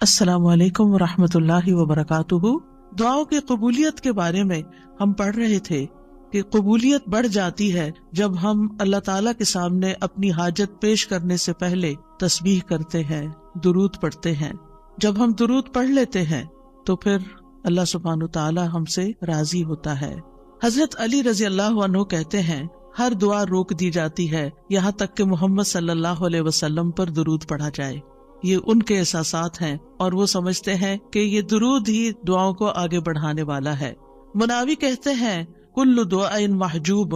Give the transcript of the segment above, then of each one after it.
السلام علیکم ورحمۃ اللہ وبرکاتہ۔ دعاؤں کی قبولیت کے بارے میں ہم پڑھ رہے تھے کہ قبولیت بڑھ جاتی ہے جب ہم اللہ تعالیٰ کے سامنے اپنی حاجت پیش کرنے سے پہلے تسبیح کرتے ہیں، درود پڑھتے ہیں۔ جب ہم درود پڑھ لیتے ہیں تو پھر اللہ سبحانہ تعالیٰ ہم سے راضی ہوتا ہے۔ حضرت علی رضی اللہ عنہ کہتے ہیں، ہر دعا روک دی جاتی ہے یہاں تک کہ محمد صلی اللہ علیہ وسلم پر درود پڑھا جائے۔ یہ ان کے احساسات ہیں اور وہ سمجھتے ہیں کہ یہ درود ہی دعاؤں کو آگے بڑھانے والا ہے۔ مناوی کہتے ہیں، کل دعاء محجوب،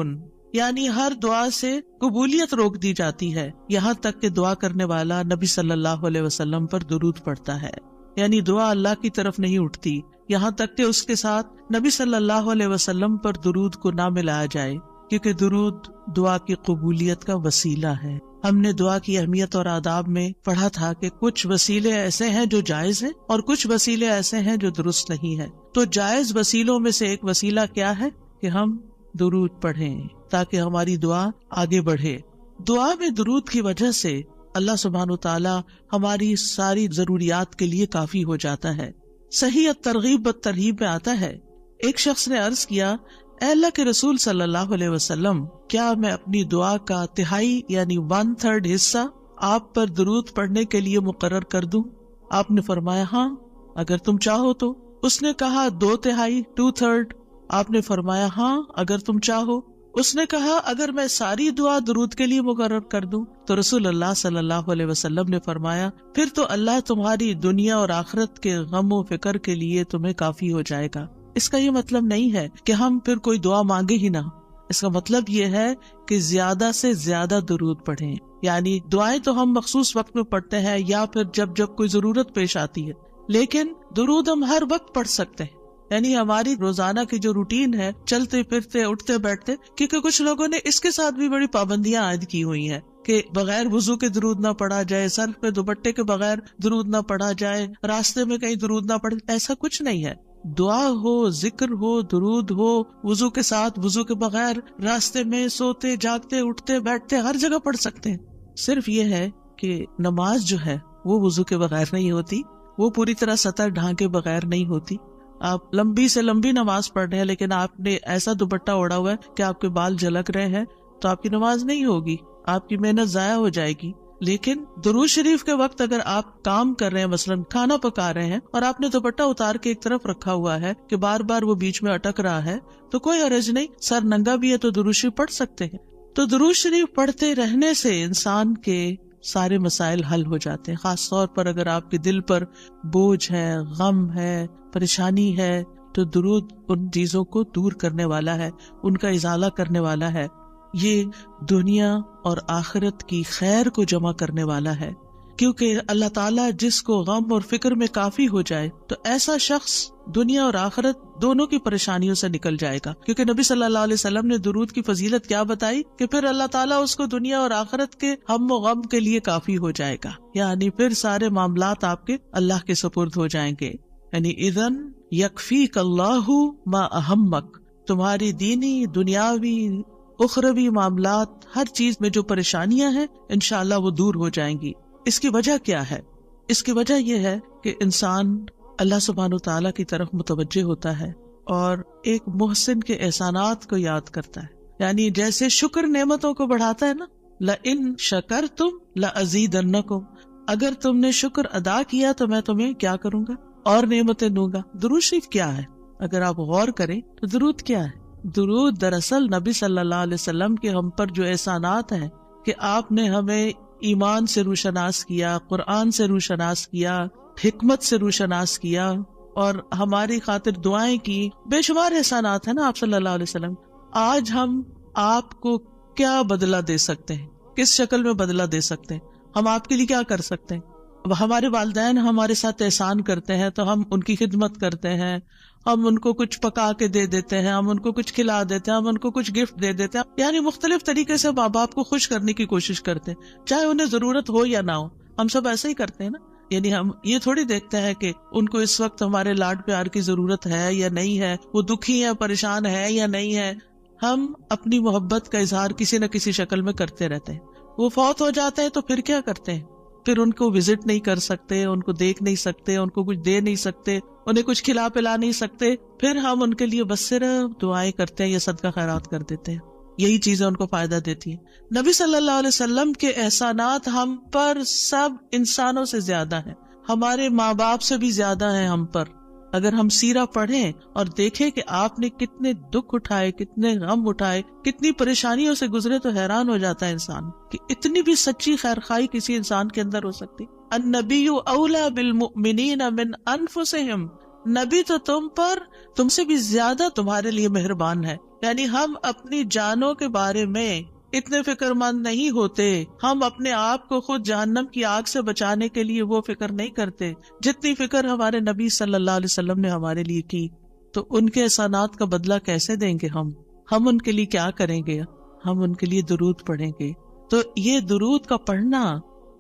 یعنی ہر دعا سے قبولیت روک دی جاتی ہے یہاں تک کہ دعا کرنے والا نبی صلی اللہ علیہ وسلم پر درود پڑھتا ہے۔ یعنی دعا اللہ کی طرف نہیں اٹھتی یہاں تک کہ اس کے ساتھ نبی صلی اللہ علیہ وسلم پر درود کو نہ ملایا جائے، کیونکہ درود دعا کی قبولیت کا وسیلہ ہے۔ ہم نے دعا کی اہمیت اور آداب میں پڑھا تھا کہ کچھ وسیلے ایسے ہیں جو جائز ہیں اور کچھ وسیلے ایسے ہیں جو درست نہیں ہیں۔ تو جائز وسیلوں میں سے ایک وسیلہ کیا ہے کہ ہم درود پڑھیں تاکہ ہماری دعا آگے بڑھے۔ دعا میں درود کی وجہ سے اللہ سبحانہ وتعالی ہماری ساری ضروریات کے لیے کافی ہو جاتا ہے۔ صحیح الترغیب والترہیب میں آتا ہے، ایک شخص نے عرض کیا، اے اللہ کے رسول صلی اللہ علیہ وسلم، کیا میں اپنی دعا کا تہائی یعنی 1/3 حصہ آپ پر درود پڑھنے کے لیے مقرر کر دوں؟ آپ نے فرمایا، ہاں اگر تم چاہو تو۔ اس نے کہا 2/3 2/3۔ آپ نے فرمایا، ہاں اگر تم چاہو۔ اس نے کہا، اگر میں ساری دعا درود کے لیے مقرر کر دوں؟ تو رسول اللہ صلی اللہ علیہ وسلم نے فرمایا، پھر تو اللہ تمہاری دنیا اور آخرت کے غم و فکر کے لیے تمہیں کافی ہو جائے گا۔ اس کا یہ مطلب نہیں ہے کہ ہم پھر کوئی دعا مانگے ہی نہ، اس کا مطلب یہ ہے کہ زیادہ سے زیادہ درود پڑھیں۔ یعنی دعائیں تو ہم مخصوص وقت میں پڑھتے ہیں یا پھر جب کوئی ضرورت پیش آتی ہے، لیکن درود ہم ہر وقت پڑھ سکتے ہیں۔ یعنی ہماری روزانہ کی جو روٹین ہے، چلتے پھرتے اٹھتے بیٹھتے، کیونکہ کچھ لوگوں نے اس کے ساتھ بھی بڑی پابندیاں عائد کی ہوئی ہیں کہ بغیر وضو کے درود نہ پڑھا جائے، سر پہ دوپٹے کے بغیر درود نہ پڑھا جائے، راستے میں کہیں درود نہ پڑھے۔ ایسا کچھ نہیں ہے۔ دعا ہو، ذکر ہو، درود ہو، وضو کے ساتھ، وضو کے بغیر، راستے میں، سوتے جاگتے اٹھتے بیٹھتے، ہر جگہ پڑھ سکتے ہیں۔ صرف یہ ہے کہ نماز جو ہے وہ وضو کے بغیر نہیں ہوتی، وہ پوری طرح سطر ڈھانکے بغیر نہیں ہوتی۔ آپ لمبی سے لمبی نماز پڑھ رہے ہیں لیکن آپ نے ایسا دوپٹہ اوڑا ہوا ہے کہ آپ کے بال جھلک رہے ہیں تو آپ کی نماز نہیں ہوگی، آپ کی محنت ضائع ہو جائے گی۔ لیکن درود شریف کے وقت اگر آپ کام کر رہے ہیں، مثلا کھانا پکا رہے ہیں اور آپ نے دوپٹہ اتار کے ایک طرف رکھا ہوا ہے کہ بار بار وہ بیچ میں اٹک رہا ہے، تو کوئی حرج نہیں، سر ننگا بھی ہے تو درود شریف پڑھ سکتے ہیں۔ تو درود شریف پڑھتے رہنے سے انسان کے سارے مسائل حل ہو جاتے ہیں، خاص طور پر اگر آپ کے دل پر بوجھ ہے، غم ہے، پریشانی ہے، تو درود ان چیزوں کو دور کرنے والا ہے، ان کا ازالہ کرنے والا ہے۔ یہ دنیا اور آخرت کی خیر کو جمع کرنے والا ہے، کیونکہ اللہ تعالیٰ جس کو غم اور فکر میں کافی ہو جائے تو ایسا شخص دنیا اور آخرت دونوں کی پریشانیوں سے نکل جائے گا، کیونکہ نبی صلی اللہ علیہ وسلم نے درود کی فضیلت کیا بتائی کہ پھر اللہ تعالیٰ اس کو دنیا اور آخرت کے ہم و غم کے لیے کافی ہو جائے گا، یعنی پھر سارے معاملات آپ کے اللہ کے سپرد ہو جائیں گے۔ یعنی اذن یکفیک اللہ ما اہمک، تمہاری دینی، دنیاوی، اخروی معاملات، ہر چیز میں جو پریشانیاں ہیں انشاءاللہ وہ دور ہو جائیں گی۔ اس کی وجہ کیا ہے؟ اس کی وجہ یہ ہے کہ انسان اللہ سبحانہ وتعالیٰ کی طرف متوجہ ہوتا ہے اور ایک محسن کے احسانات کو یاد کرتا ہے۔ یعنی جیسے شکر نعمتوں کو بڑھاتا ہے نا، لَإِن شَكَرْتُمْ لَأَزِيدَنَّكُمْ، اگر تم نے شکر ادا کیا تو میں تمہیں کیا کروں گا؟ اور نعمتیں دوں گا۔ درود شریف کیا ہے؟ اگر آپ غور کریں تو درود کیا ہے؟ درود دراصل نبی صلی اللہ علیہ وسلم کے ہم پر جو احسانات ہیں کہ آپ نے ہمیں ایمان سے روشناس کیا، قرآن سے روشناس کیا، حکمت سے روشناس کیا اور ہماری خاطر دعائیں کی، بے شمار احسانات ہیں نا آپ صلی اللہ علیہ وسلم۔ آج ہم آپ کو کیا بدلہ دے سکتے ہیں؟ کس شکل میں بدلہ دے سکتے ہیں؟ ہم آپ کے لیے کیا کر سکتے ہیں؟ اب ہمارے والدین ہمارے ساتھ احسان کرتے ہیں تو ہم ان کی خدمت کرتے ہیں، ہم ان کو کچھ پکا کے دے دیتے ہیں، ہم ان کو کچھ کھلا دیتے ہیں، ہم ان کو کچھ گفٹ دے دیتے ہیں، یعنی مختلف طریقے سے ماں باپ کو خوش کرنے کی کوشش کرتے ہیں، چاہے انہیں ضرورت ہو یا نہ ہو۔ ہم سب ایسے ہی کرتے ہیں نا، یعنی ہم یہ تھوڑی دیکھتے ہیں کہ ان کو اس وقت ہمارے لاڈ پیار کی ضرورت ہے یا نہیں ہے، وہ دکھی ہے، پریشان ہے یا نہیں ہے۔ ہم اپنی محبت کا اظہار کسی نہ کسی شکل میں کرتے رہتے ہیں۔ وہ فوت ہو جاتے ہیں تو پھر کیا کرتے ہیں؟ پھر ان کو وزٹ نہیں کر سکتے، ان کو دیکھ نہیں سکتے، ان کو کچھ دے نہیں سکتے، انہیں کچھ کھلا پلا نہیں سکتے، پھر ہم ان کے لیے بس صرف دعائیں کرتے ہیں یا صدقہ خیرات کر دیتے ہیں. یہی چیزیں ان کو فائدہ دیتی ہیں. نبی صلی اللہ علیہ وسلم کے احسانات ہم پر سب انسانوں سے زیادہ ہیں، ہمارے ماں باپ سے بھی زیادہ ہیں ہم پر. اگر ہم سیرہ پڑھیں اور دیکھیں کہ آپ نے کتنے دکھ اٹھائے، کتنے غم اٹھائے، کتنی پریشانیوں سے گزرے، تو حیران ہو جاتا ہے انسان کہ اتنی بھی سچی خیرخواہی کسی انسان کے اندر ہو سکتی. النبی اولی بالمؤمنین من انفسہم، نبی تو تم سے بھی زیادہ تمہارے لیے مہربان ہے. یعنی ہم اپنی جانوں کے بارے میں اتنے فکر مند نہیں ہوتے، ہم اپنے آپ کو خود جہنم کی آگ سے بچانے کے لیے وہ فکر نہیں کرتے جتنی فکر ہمارے نبی صلی اللہ علیہ وسلم نے ہمارے لیے کی. تو ان کے احسانات کا بدلہ کیسے دیں گے ہم ان کے لیے کیا کریں گے؟ ہم ان کے لیے درود پڑھیں گے. تو یہ درود کا پڑھنا،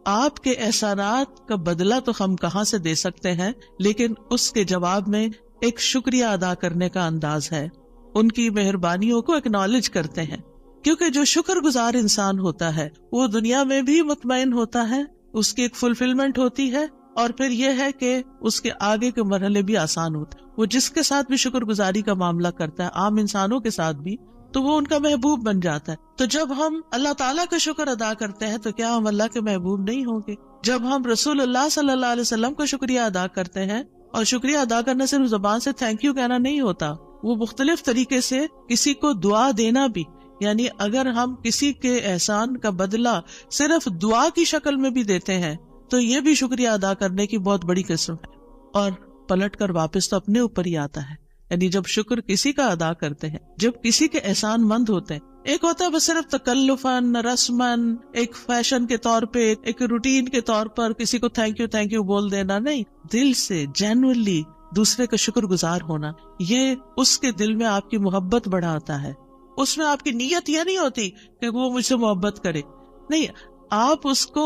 آپ کے احسانات کا بدلہ تو ہم کہاں سے دے سکتے ہیں، لیکن اس کے جواب میں ایک شکریہ ادا کرنے کا انداز ہے. ان کی مہربانیوں کو اکنالج کرتے ہیں، کیونکہ جو شکر گزار انسان ہوتا ہے وہ دنیا میں بھی مطمئن ہوتا ہے، اس کی ایک فلفلمنٹ ہوتی ہے، اور پھر یہ ہے کہ اس کے آگے کے مرحلے بھی آسان ہوتے ہیں. وہ جس کے ساتھ بھی شکر گزاری کا معاملہ کرتا ہے، عام انسانوں کے ساتھ بھی، تو وہ ان کا محبوب بن جاتا ہے. تو جب ہم اللہ تعالیٰ کا شکر ادا کرتے ہیں تو کیا ہم اللہ کے محبوب نہیں ہوں گے؟ جب ہم رسول اللہ صلی اللہ علیہ وسلم کا شکریہ ادا کرتے ہیں، اور شکریہ ادا کرنا صرف زبان سے تھینک یو کہنا نہیں ہوتا، وہ مختلف طریقے سے کسی کو دعا دینا بھی. یعنی اگر ہم کسی کے احسان کا بدلہ صرف دعا کی شکل میں بھی دیتے ہیں تو یہ بھی شکریہ ادا کرنے کی بہت بڑی قسم ہے، اور پلٹ کر واپس تو اپنے اوپر ہی آتا ہے. یعنی جب شکر کسی کا ادا کرتے ہیں، جب کسی کے احسان مند ہوتے ہیں، ایک ہوتا ہے بس صرف تکلفاً رسماً ایک فیشن کے طور پہ، ایک روٹین کے طور پر کسی کو تھینک یو بول دینا، نہیں، دل سے جینوئنلی دوسرے کا شکر گزار ہونا، یہ اس کے دل میں آپ کی محبت بڑھاتا ہے. اس میں آپ کی نیت یہ نہیں ہوتی کہ وہ مجھ سے محبت کرے، نہیں، آپ اس کو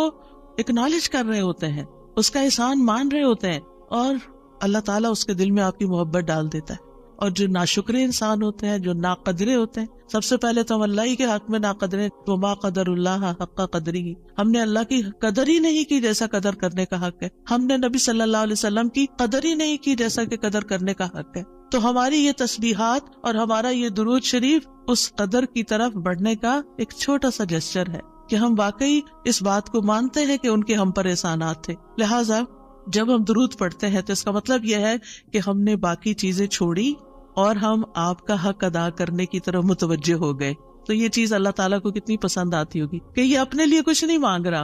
اکنالج کر رہے ہوتے ہیں، اس کا احسان مان رہے ہوتے ہیں، اور اللہ تعالیٰ اس کے دل میں آپ کی محبت ڈال دیتا ہے. اور جو ناشکرے انسان ہوتے ہیں، جو ناقدرے ہوتے ہیں، سب سے پہلے تو ہم اللہ ہی کے حق میں ناقدرے، وما قدر اللہ حق قدرہ، ہم نے اللہ کی قدر ہی نہیں کی جیسا قدر کرنے کا حق ہے. ہم نے نبی صلی اللہ علیہ وسلم کی قدر ہی نہیں کی جیسا کہ قدر کرنے کا حق ہے. تو ہماری یہ تسبیحات اور ہمارا یہ درود شریف اس قدر کی طرف بڑھنے کا ایک چھوٹا سا جسچر ہے کہ ہم واقعی اس بات کو مانتے ہیں کہ ان کے ہم پر احسانات تھے. لہٰذا جب ہم درود پڑھتے ہیں تو اس کا مطلب یہ ہے کہ ہم نے باقی چیزیں چھوڑی اور ہم آپ کا حق ادا کرنے کی طرف متوجہ ہو گئے. تو یہ چیز اللہ تعالیٰ کو کتنی پسند آتی ہوگی کہ یہ اپنے لیے کچھ نہیں مانگ رہا،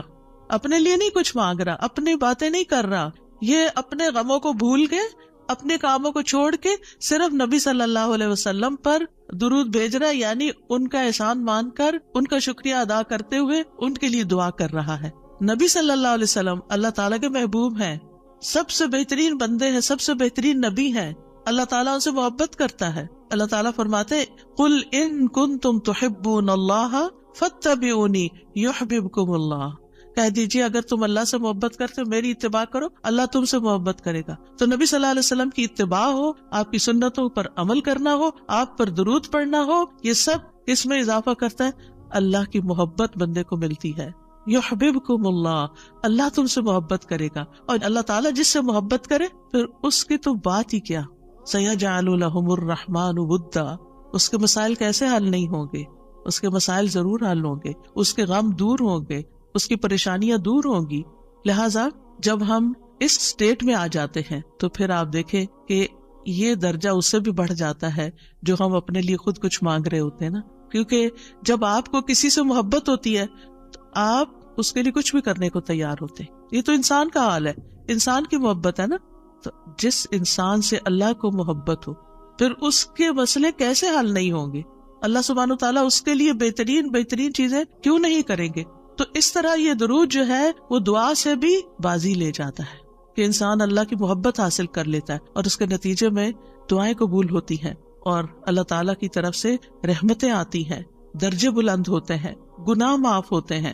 اپنے لیے نہیں کچھ مانگ رہا، اپنی باتیں نہیں کر رہا، یہ اپنے غموں کو بھول کے، اپنے کاموں کو چھوڑ کے صرف نبی صلی اللہ علیہ وسلم پر درود بھیج رہا ہے. یعنی ان کا احسان مان کر، ان کا شکریہ ادا کرتے ہوئے ان کے لیے دعا کر رہا ہے. نبی صلی اللہ علیہ وسلم اللہ تعالیٰ کے محبوب ہیں، سب سے بہترین بندے ہیں، سب سے بہترین نبی ہیں. اللہ تعالیٰ ان سے محبت کرتا ہے. اللہ تعالیٰ فرماتے قل ان کنتم تحبون اللہ فاتبعونی یحببکم اللہ، کہہ دیجیے اگر تم اللہ سے محبت کرتے ہو میری اتباع کرو، اللہ تم سے محبت کرے گا. تو نبی صلی اللہ علیہ وسلم کی اتباع ہو، آپ کی سنتوں پر عمل کرنا ہو، آپ پر درود پڑھنا ہو، یہ سب اس میں اضافہ کرتا ہے اللہ کی محبت بندے کو ملتی ہے. یحببکم اللہ، اللہ تم سے محبت کرے گا. اور اللہ تعالیٰ جس سے محبت کرے پھر اس کی تو بات ہی کیا، سیجعل لہم الرحمن ودا، اس کے مسائل کیسے حل نہیں ہوں گے؟ اس کے مسائل ضرور حل ہوں گے، اس کے غم دور ہوں گے، اس کی پریشانیاں دور ہوں گی. لہٰذا جب ہم اس سٹیٹ میں آ جاتے ہیں تو پھر آپ دیکھیں کہ یہ درجہ اس سے بھی بڑھ جاتا ہے جو ہم اپنے لیے خود کچھ مانگ رہے ہوتے ہیں نا. کیونکہ جب آپ کو کسی سے محبت ہوتی ہے تو آپ اس کے لیے کچھ بھی کرنے کو تیار ہوتے ہیں. یہ تو انسان کا حال ہے، انسان کی محبت ہے نا. تو جس انسان سے اللہ کو محبت ہو پھر اس کے مسئلے کیسے حل نہیں ہوں گے؟ اللہ سبحانہ و تعالیٰ اس کے لیے بہترین چیزیں کیوں نہیں کریں گے؟ تو اس طرح یہ درود جو ہے وہ دعا سے بھی بازی لے جاتا ہے کہ انسان اللہ کی محبت حاصل کر لیتا ہے، اور اس کے نتیجے میں دعائیں قبول ہوتی ہیں اور اللہ تعالیٰ کی طرف سے رحمتیں آتی ہیں، درجے بلند ہوتے ہیں، گناہ معاف ہوتے ہیں.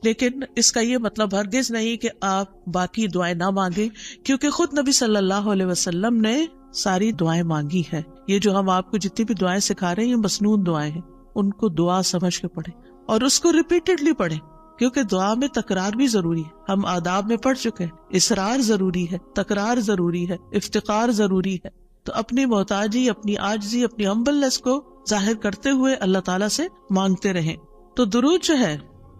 لیکن اس کا یہ مطلب ہرگز نہیں کہ آپ باقی دعائیں نہ مانگیں، کیونکہ خود نبی صلی اللہ علیہ وسلم نے ساری دعائیں مانگی ہیں. یہ جو ہم آپ کو جتنی بھی دعائیں سکھا رہے ہیں یہ مسنون دعائیں ہیں، ان کو دعا سمجھ کے پڑھیں اور اس کو ریپیٹڈلی پڑھیں. کیونکہ دعا میں تکرار بھی ضروری ہے. ہم آداب میں پڑھ چکے ہیں, اصرار ضروری ہے, تکرار ضروری ہے, افتقار ضروری ہے. تو اپنی محتاجی, اپنی عاجزی, اپنی ہمبلنس کو ظاہر کرتے ہوئے اللہ تعالیٰ سے مانگتے رہیں. تو درود جو ہے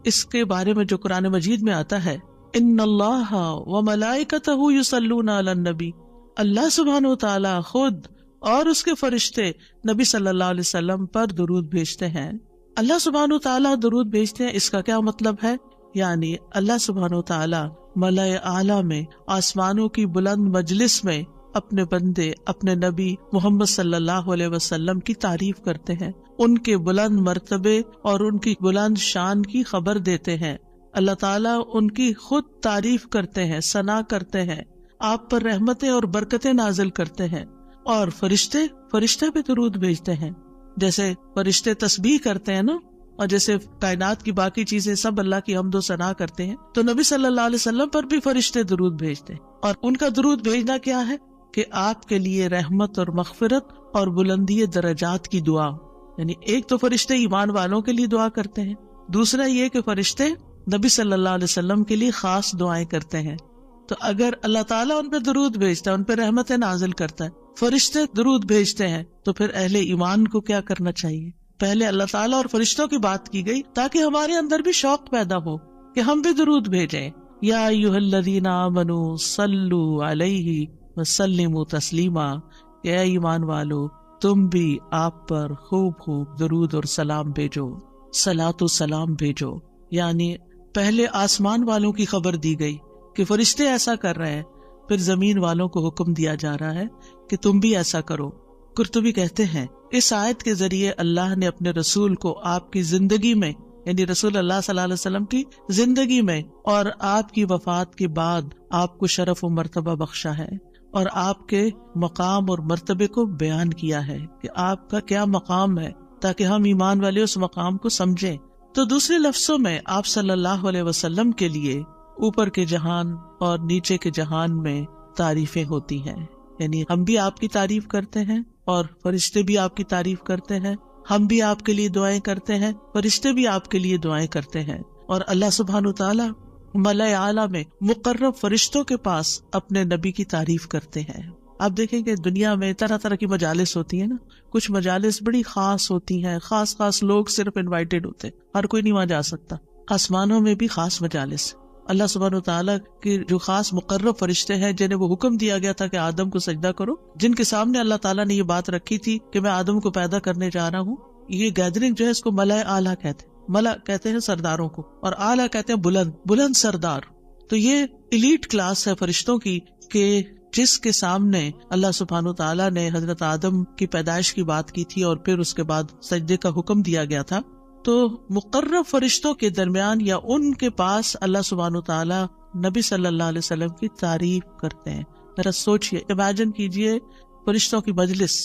اس کے بارے میں جو قرآن مجید میں آتا ہے, ان اللہ وملائکتہ یصلون علی النبی, اللہ سبحانہ و تعالیٰ خود اور اس کے فرشتے نبی صلی اللہ علیہ وسلم پر درود بھیجتے ہیں. اللہ سبحانہ و تعالیٰ درود بھیجتے ہیں, اس کا کیا مطلب ہے؟ یعنی اللہ سبحانہ و تعالیٰ ملائے اعلیٰ میں, آسمانوں کی بلند مجلس میں اپنے بندے, اپنے نبی محمد صلی اللہ علیہ وسلم کی تعریف کرتے ہیں, ان کے بلند مرتبے اور ان کی بلند شان کی خبر دیتے ہیں. اللہ تعالیٰ ان کی خود تعریف کرتے ہیں, ثنا کرتے ہیں, آپ پر رحمتیں اور برکتیں نازل کرتے ہیں. اور فرشتے بھی درود بھیجتے ہیں, جیسے فرشتے تسبیح کرتے ہیں نا, اور جیسے کائنات کی باقی چیزیں سب اللہ کی حمد و ثنا کرتے ہیں, تو نبی صلی اللہ علیہ وسلم پر بھی فرشتے درود بھیجتے ہیں. اور ان کا درود بھیجنا کیا ہے کہ آپ کے لیے رحمت اور مغفرت اور بلندی درجات کی دعا. یعنی ایک تو فرشتے ایمان والوں کے لیے دعا کرتے ہیں, دوسرا یہ کہ فرشتے نبی صلی اللہ علیہ وسلم کے لیے خاص دعائیں کرتے ہیں. تو اگر اللہ تعالیٰ ان پہ درود بھیجتا ہے, ان پہ رحمتیں نازل کرتا ہے, فرشتے درود بھیجتے ہیں, تو پھر اہل ایمان کو کیا کرنا چاہیے؟ پہلے اللہ تعالیٰ اور فرشتوں کی بات کی گئی تاکہ ہمارے اندر بھی شوق پیدا ہو کہ ہم بھی درود بھیجیں. یا ایھا الذین آمنوا صلوا علیہ وسلموا تسلیما, اے ایمان والو تم بھی آپ پر خوب درود اور سلام بھیجو, صلاۃ و سلام بھیجو. یعنی پہلے آسمان والوں کی خبر دی گئی کہ فرشتے ایسا کر رہے ہیں, پھر زمین والوں کو حکم دیا جا رہا ہے کہ تم بھی ایسا کرو. قرطبی کہتے ہیں اس آیت کے ذریعے اللہ نے اپنے رسول کو آپ کی زندگی میں, یعنی رسول اللہ صلی اللہ علیہ وسلم کی زندگی میں اور آپ کی وفات کے بعد آپ کو شرف و مرتبہ بخشا ہے, اور آپ کے مقام اور مرتبے کو بیان کیا ہے کہ آپ کا کیا مقام ہے, تاکہ ہم ایمان والے اس مقام کو سمجھیں. تو دوسرے لفظوں میں آپ صلی اللہ علیہ وسلم کے لیے اوپر کے جہان اور نیچے کے جہان میں تعریفیں ہوتی ہیں. یعنی ہم بھی آپ کی تعریف کرتے ہیں اور فرشتے بھی آپ کی تعریف کرتے ہیں, ہم بھی آپ کے لیے دعائیں کرتے ہیں, فرشتے بھی آپ کے لیے دعائیں کرتے ہیں. اور اللہ سبحانہ وتعالی ملائے اعلیٰ میں مقرب فرشتوں کے پاس اپنے نبی کی تعریف کرتے ہیں. آپ دیکھیں کہ دنیا میں طرح طرح کی مجالس ہوتی ہیں نا, کچھ مجالس بڑی خاص ہوتی ہیں, خاص لوگ صرف انوائٹیڈ ہوتے, ہر کوئی نہیں وہاں جا سکتا. آسمانوں میں بھی خاص مجالس, اللہ سبحانہ وتعالیٰ کی جو خاص مقرب فرشتے ہیں جنہیں وہ حکم دیا گیا تھا کہ آدم کو سجدہ کرو, جن کے سامنے اللہ تعالیٰ نے یہ بات رکھی تھی کہ میں آدم کو پیدا کرنے جا رہا ہوں. یہ گیدرنگ جو ہے اس کو ملائے اعلیٰ کہتے ہیں. ملا کہتے ہیں سرداروں کو, اور اعلیٰ کہتے ہیں بلند سردار. تو یہ ایلیٹ کلاس ہے فرشتوں کی کہ جس کے سامنے اللہ سبحانہ وتعالیٰ نے حضرت آدم کی پیدائش کی بات کی تھی اور پھر اس کے بعد سجدے کا حکم دیا گیا تھا. تو مقرب فرشتوں کے درمیان یا ان کے پاس اللہ سبحانہ وتعالیٰ نبی صلی اللہ علیہ وسلم کی تعریف کرتے ہیں. ذرا سوچئے, امیجن کیجئے فرشتوں کی مجلس.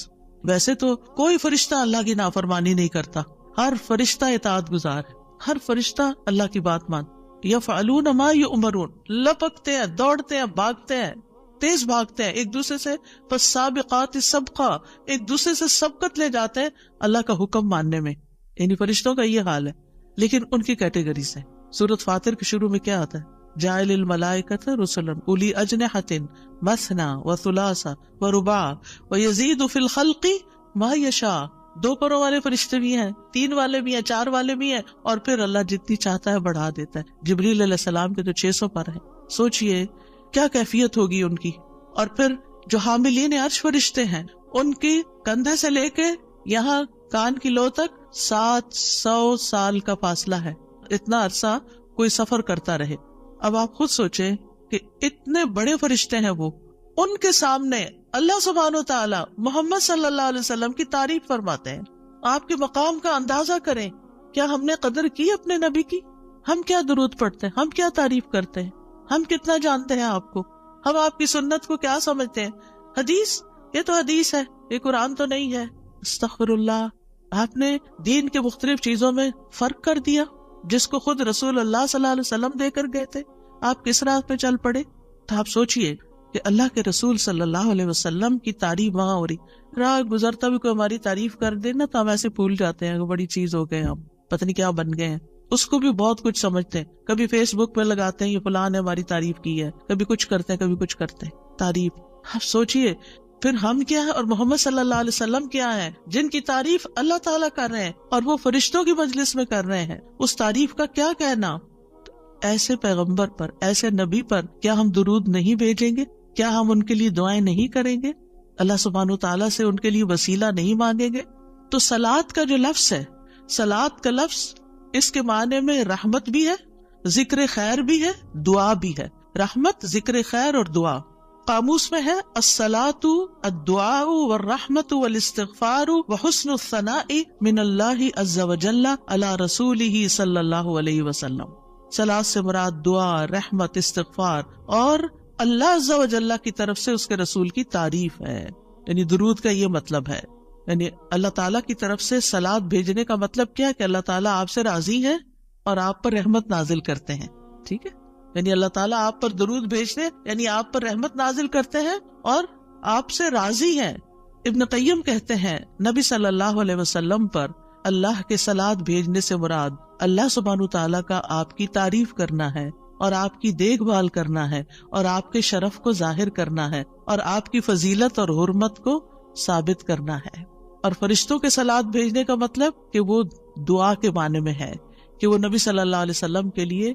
ویسے تو کوئی فرشتہ اللہ کی نافرمانی نہیں کرتا, ہر فرشتہ اطاعت گزار ہے, ہر فرشتہ اللہ کی بات مان. یفعلون ما یؤمرون, لپکتے ہیں, دوڑتے ہیں, بھاگتے ہیں, تیز بھاگتے ہیں ایک دوسرے سے. فالسابقات سبقا, ایک دوسرے سے سبقت لے جاتے ہیں اللہ کا حکم ماننے میں. یعنی فرشتوں کا یہ حال ہے. لیکن ان کی کیٹیگریز ہیں. سورۃ فاطر کے شروع میں کیا آتا ہے؟ جاعل الملائکۃ رسلا اولی اجنحۃ مثنی وثلاث ورباع ویزید فی الخلق ما یشاء. 2 پروں والے فرشتے بھی ہیں, 3 والے بھی ہیں, 4 والے بھی ہیں, اور پھر اللہ جتنی چاہتا ہے بڑھا دیتا ہے. جبریل علیہ السلام کے تو 600 پر ہیں. سوچئے کیا کیفیت ہوگی ان کی. اور پھر جو حاملین عرش فرشتے ہیں, ان کی کندھے سے لے کے یہاں کان کی لو تک 700 سال کا فاصلہ ہے. اتنا عرصہ کوئی سفر کرتا رہے. اب آپ خود سوچیں کہ اتنے بڑے فرشتے ہیں وہ, ان کے سامنے اللہ سبحانہ و تعالیٰ محمد صلی اللہ علیہ وسلم کی تعریف فرماتے ہیں. آپ کے مقام کا اندازہ کریں. کیا ہم نے قدر کی اپنے نبی کی؟ ہم کیا درود پڑھتے ہیں, ہم کیا تعریف کرتے ہیں, ہم کتنا جانتے ہیں آپ کو, ہم آپ کی سنت کو کیا سمجھتے ہیں. حدیث, یہ تو حدیث ہے, یہ قرآن تو نہیں ہے. استغفر اللہ. آپ نے دین کے مختلف چیزوں میں فرق کر دیا جس کو خود رسول اللہ صلی اللہ علیہ وسلم دے کر گئے تھے. آپ کس راہ پہ چل پڑے؟ تو آپ سوچئے کہ اللہ کے رسول صلی اللہ علیہ وسلم کی تعریف وہاں ہو رہی, راہ گزرتا بھی کوئی ہماری تعریف کر دے نا تو ہم ایسے بھول جاتے ہیں کہ بڑی چیز ہو گئے, ہم پتہ نہیں کیا بن گئے ہیں. اس کو بھی بہت کچھ سمجھتے ہیں. کبھی فیس بک پہ لگاتے ہیں یہ فلاں نے ہماری تعریف کی ہے, کبھی کچھ کرتے ہیں کبھی کچھ کرتے ہیں. تعریف, آپ سوچئے پھر ہم کیا ہے اور محمد صلی اللہ علیہ وسلم کیا ہے جن کی تعریف اللہ تعالیٰ کر رہے ہیں اور وہ فرشتوں کی مجلس میں کر رہے ہیں, اس تعریف کا کیا کہنا. ایسے پیغمبر پر, ایسے نبی پر کیا ہم درود نہیں بھیجیں گے؟ کیا ہم ان کے لیے دعائیں نہیں کریں گے؟ اللہ سبحانہ تعالیٰ سے ان کے لیے وسیلہ نہیں مانگیں گے؟ تو صلاۃ کا جو لفظ ہے, صلاۃ کا لفظ اس کے معنی میں رحمت بھی ہے, ذکر خیر بھی ہے, دعا بھی ہے. رحمت, ذکر خیر اور دعا. قاموس میں ہے الصلاۃ الدعاء والرحمت والاستغفار وحسن الثناء من اللہ عز وجل علی رسولہ صلی اللہ علیہ وسلم. صلاۃ سے مراد دعا, رحمت, استغفار اور اللہ عز وجل کی طرف سے اس کے رسول کی تعریف ہے. یعنی درود کا یہ مطلب ہے, یعنی اللہ تعالیٰ کی طرف سے صلاۃ بھیجنے کا مطلب کیا ہے کہ اللہ تعالیٰ آپ سے راضی ہے اور آپ پر رحمت نازل کرتے ہیں. ٹھیک ہے, یعنی اللہ تعالیٰ آپ پر درود بھیجتے یعنی آپ پر رحمت نازل کرتے ہیں اور آپ سے راضی ہیں. ابن قیم کہتے ہیں نبی صلی اللہ علیہ وسلم پر اللہ کے صلاۃ بھیجنے سے مراد اللہ سبحانہ تعالیٰ کا آپ کی تعریف کرنا ہے اور آپ کی دیکھ بھال کرنا ہے اور آپ کے شرف کو ظاہر کرنا ہے اور آپ کی فضیلت اور حرمت کو ثابت کرنا ہے. اور فرشتوں کے صلاۃ بھیجنے کا مطلب کہ وہ دعا کے معنی میں ہے کہ وہ نبی صلی اللہ علیہ وسلم کے لیے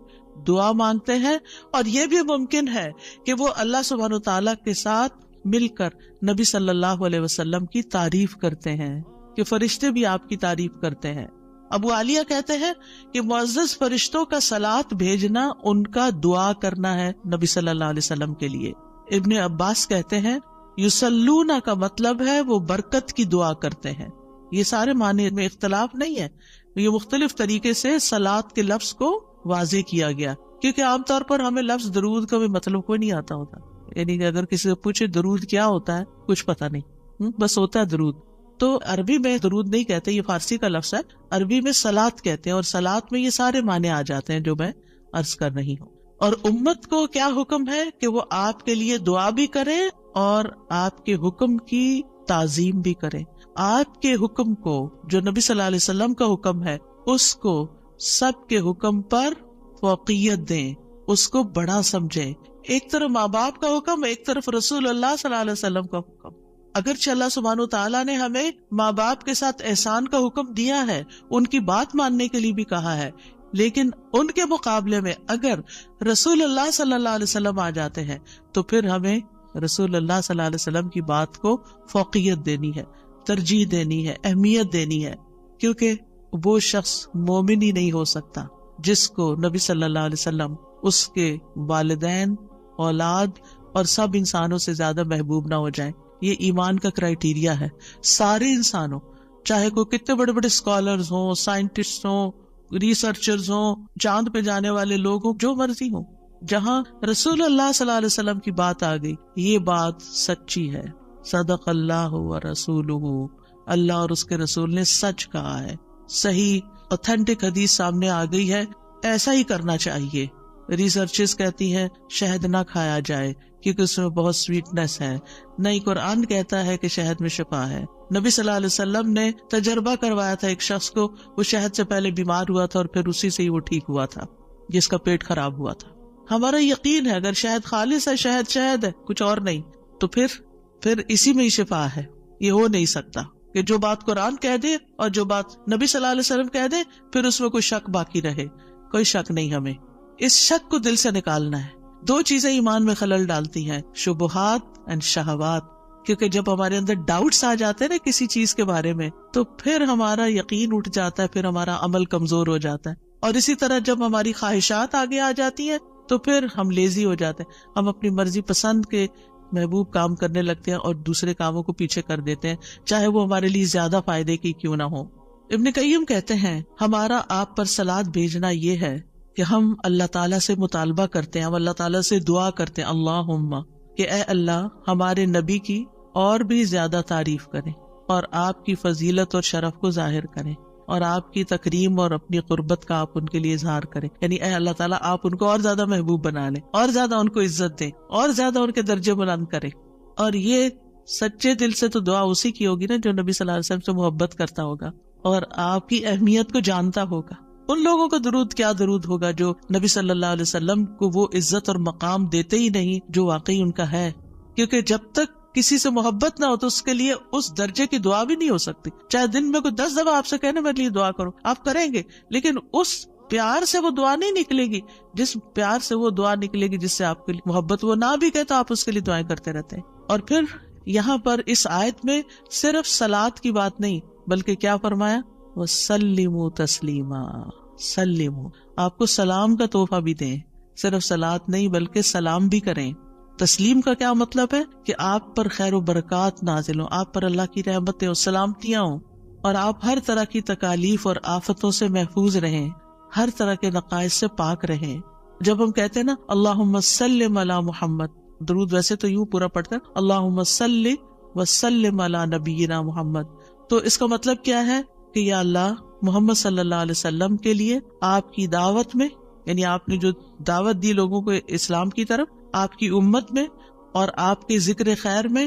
دعا مانگتے ہیں. اور یہ بھی ممکن ہے کہ وہ اللہ سبحانہ تعالیٰ کے ساتھ مل کر نبی صلی اللہ علیہ وسلم کی تعریف کرتے ہیں کہ فرشتے بھی آپ کی تعریف کرتے ہیں. ابو عالیہ کہتے ہیں کہ معزز فرشتوں کا صلاۃ بھیجنا ان کا دعا کرنا ہے نبی صلی اللہ علیہ وسلم کے لیے. ابن عباس کہتے ہیں یصلون کا مطلب ہے وہ برکت کی دعا کرتے ہیں. یہ سارے معنی میں اختلاف نہیں ہے, یہ مختلف طریقے سے صلاۃ کے لفظ کو واضح کیا گیا, کیونکہ عام طور پر ہمیں لفظ درود کا بھی مطلب کوئی نہیں آتا ہوتا. یعنی کہ اگر کسی سے پوچھے درود کیا ہوتا ہے, کچھ پتا نہیں, بس ہوتا ہے درود. تو عربی میں درود نہیں کہتے, یہ فارسی کا لفظ ہے. عربی میں صلاۃ کہتے ہیں اور صلاۃ میں یہ سارے معنی آ جاتے ہیں جو میں عرض کر رہی ہوں. اور امت کو کیا حکم ہے کہ وہ آپ کے لیے دعا بھی کرے اور آپ کے حکم کی تعظیم بھی کرے. آپ کے حکم کو, جو نبی صلی اللہ علیہ وسلم کا حکم ہے, اس کو سب کے حکم پر فوقیت دیں, اس کو بڑا سمجھیں. ایک طرف ماں باپ کا حکم, ایک طرف رسول اللہ صلی اللہ علیہ وسلم کا حکم. اگرچہ اللہ سبحانہ تعالیٰ نے ہمیں ماں باپ کے ساتھ احسان کا حکم دیا ہے, ان کی بات ماننے کے لیے بھی کہا ہے, لیکن ان کے مقابلے میں اگر رسول اللہ صلی اللہ علیہ وسلم آ جاتے ہیں تو پھر ہمیں رسول اللہ صلی اللہ علیہ وسلم کی بات کو فوقیت دینی ہے, ترجیح دینی ہے, اہمیت دینی ہے. کیونکہ وہ شخص مومن ہی نہیں ہو سکتا جس کو نبی صلی اللہ علیہ وسلم اس کے والدین, اولاد اور سب انسانوں سے زیادہ محبوب نہ ہو جائیں. یہ ایمان کا کرائیٹیریا ہے. سارے انسانوں, چاہے کوئی کتنے بڑے بڑے اسکالرز ہوں, سائنٹسٹ ہوں, ریسرچرز ہوں, چاند پہ جانے والے لوگ ہوں, جو مرضی ہوں, جہاں رسول اللہ صلی اللہ علیہ وسلم کی بات آ گئی, یہ بات سچی ہے. صدق اللہ و رسولہ, اللہ اور اس کے رسول نے سچ کہا ہے. صحیح اوتھینٹک حدیث سامنے آ گئی ہے, ایسا ہی کرنا چاہیے. ریسرچز کہتی ہیں شہد نہ کھایا جائے کیونکہ اس میں بہت سویٹنس ہے. نہیں, قرآن کہتا ہے کہ شہد میں شفا ہے. نبی صلی اللہ علیہ وسلم نے تجربہ کروایا تھا ایک شخص کو, وہ شہد سے پہلے بیمار ہوا تھا اور پھر اسی سے ہی وہ ٹھیک ہوا تھا جس کا پیٹ خراب ہوا تھا. ہمارا یقین ہے اگر شہد خالص ہے, شہد شہد ہے, کچھ اور نہیں, تو پھر اسی میں ہی شفا ہے. یہ ہو نہیں سکتا کہ جو بات قرآن کہہ دے اور جو بات نبی صلی اللہ علیہ وسلم کہہ دے پھر اس میں کوئی شک باقی رہے. کوئی شک نہیں, ہمیں اس شک کو دل سے نکالنا ہے. دو چیزیں ایمان میں خلل ڈالتی ہیں, شبہات اینڈ شہوات. کیونکہ جب ہمارے اندر ڈاؤٹس آ جاتے ہیں نا کسی چیز کے بارے میں, تو پھر ہمارا یقین اٹھ جاتا ہے, پھر ہمارا عمل کمزور ہو جاتا ہے. اور اسی طرح جب ہماری خواہشات آگے آ جاتی ہیں تو پھر ہم لیزی ہو جاتے ہیں, ہم اپنی مرضی پسند کے محبوب کام کرنے لگتے ہیں اور دوسرے کاموں کو پیچھے کر دیتے ہیں, چاہے وہ ہمارے لیے زیادہ فائدے کی کیوں نہ ہو. ابن قیم کہتے ہیں ہمارا آپ پر صلاۃ بھیجنا یہ ہے کہ ہم اللہ تعالیٰ سے مطالبہ کرتے ہیں, ہم اللہ تعالیٰ سے دعا کرتے ہیں, اللہم, کہ اے اللہ ہمارے نبی کی اور بھی زیادہ تعریف کریں اور آپ کی فضیلت اور شرف کو ظاہر کریں اور آپ کی تکریم اور اپنی قربت کا آپ ان کے لیے اظہار کریں. یعنی اے اللہ تعالیٰ آپ ان کو اور زیادہ محبوب بنا لیں, اور زیادہ ان کو عزت دیں, اور زیادہ ان کے درجے بلند کریں. اور یہ سچے دل سے تو دعا اسی کی ہوگی نا جو نبی صلی اللہ علیہ وسلم سے محبت کرتا ہوگا اور آپ کی اہمیت کو جانتا ہوگا. ان لوگوں کا درود کیا درود ہوگا جو نبی صلی اللہ علیہ وسلم کو وہ عزت اور مقام دیتے ہی نہیں جو واقعی ان کا ہے. کیونکہ جب تک کسی سے محبت نہ ہو تو اس کے لیے اس درجے کی دعا بھی نہیں ہو سکتی. چاہے دن میں کوئی 10 دفعہ آپ سے کہنے میرے لیے دعا کرو، آپ کریں گے، لیکن اس پیار سے وہ دعا نہیں نکلے گی جس پیار سے وہ دعا نکلے گی جس سے آپ کے لیے محبت. وہ نہ بھی کہے تو آپ اس کے لیے دعائیں کرتے رہتے ہیں. اور پھر یہاں پر اس آیت میں صرف صلاۃ کی بات نہیں بلکہ کیا فرمایا، وَسَلِّمُوا تَسْلِيمًا. سلموا، آپ کو سلام کا تحفہ بھی دیں، صرف صلاۃ نہیں بلکہ سلام بھی کریں. تسلیم کا کیا مطلب ہے کہ آپ پر خیر و برکات نازل ہوں، آپ پر اللہ کی رحمتیں اور سلامتیاں ہوں، اور آپ ہر طرح کی تکالیف اور آفتوں سے محفوظ رہیں، ہر طرح کے نقائص سے پاک رہیں. جب ہم کہتے ہیں نا اللہم سلم علی محمد، درود ویسے تو یوں پورا پڑھتے ہیں اللہم صلی وسلم علی نبینا محمد، تو اس کا مطلب کیا ہے کہ یا اللہ محمد صلی اللہ علیہ وسلم کے لیے آپ کی دعوت میں، یعنی آپ نے جو دعوت دی لوگوں کو اسلام کی طرف، آپ کی امت میں اور آپ کے ذکر خیر میں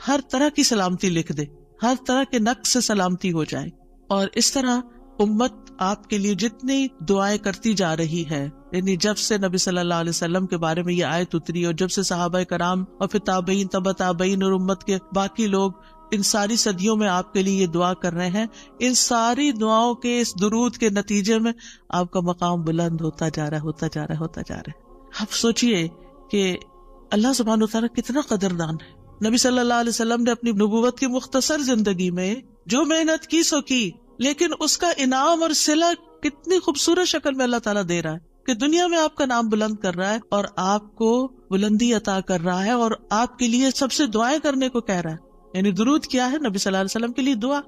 ہر طرح کی سلامتی لکھ دے، ہر طرح کے نقص سے سلامتی ہو جائے. اور اس طرح امت آپ کے لیے جتنی دعائیں کرتی جا رہی ہے، یعنی جب سے نبی صلی اللہ علیہ وسلم کے بارے میں یہ آیت اتری اور جب سے صحابہ کرام اور پھر تابعین، تبع تابعین اور امت کے باقی لوگ ان ساری صدیوں میں آپ کے لیے یہ دعا کر رہے ہیں، ان ساری دعاؤں کے اس درود کے نتیجے میں آپ کا مقام بلند ہوتا جا رہا ہے، ہوتا جا رہا ہے، ہوتا جا رہا ہے. آپ سوچئے کہ اللہ سبحانہ وتعالیٰ کتنا قدردان ہے. نبی صلی اللہ علیہ وسلم نے اپنی نبوت کی مختصر زندگی میں جو محنت کی سو کی، لیکن اس کا انعام اور صلہ کتنی خوبصورت شکل میں اللہ تعالیٰ دے رہا ہے کہ دنیا میں آپ کا نام بلند کر رہا ہے اور آپ کو بلندی عطا کر رہا ہے اور آپ کے لیے سب سے دعائیں کرنے کو کہہ رہا ہے. یعنی درود کیا ہے؟ نبی صلی اللہ علیہ وسلم کے لیے دعا،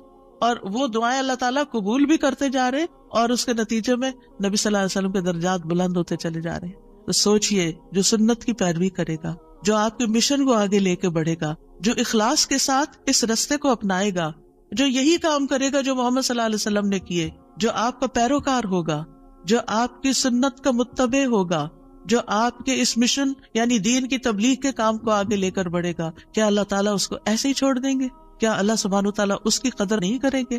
اور وہ دعائیں اللہ تعالیٰ قبول بھی کرتے جا رہے اور اس کے نتیجے میں نبی صلی اللہ علیہ وسلم کے درجات بلند ہوتے چلے جا رہے ہیں. تو سوچئے جو سنت کی پیروی کرے گا، جو آپ کے مشن کو آگے لے کے بڑھے گا، جو اخلاص کے ساتھ اس رستے کو اپنائے گا، جو یہی کام کرے گا جو محمد صلی اللہ علیہ وسلم نے کیے، جو آپ کا پیروکار ہوگا، جو آپ کی سنت کا متبع ہوگا، جو آپ کے اس مشن یعنی دین کی تبلیغ کے کام کو آگے لے کر بڑھے گا، کیا اللہ تعالیٰ اس کو ایسے ہی چھوڑ دیں گے؟ کیا اللہ سبحانہ وتعالیٰ اس کی قدر نہیں کریں گے؟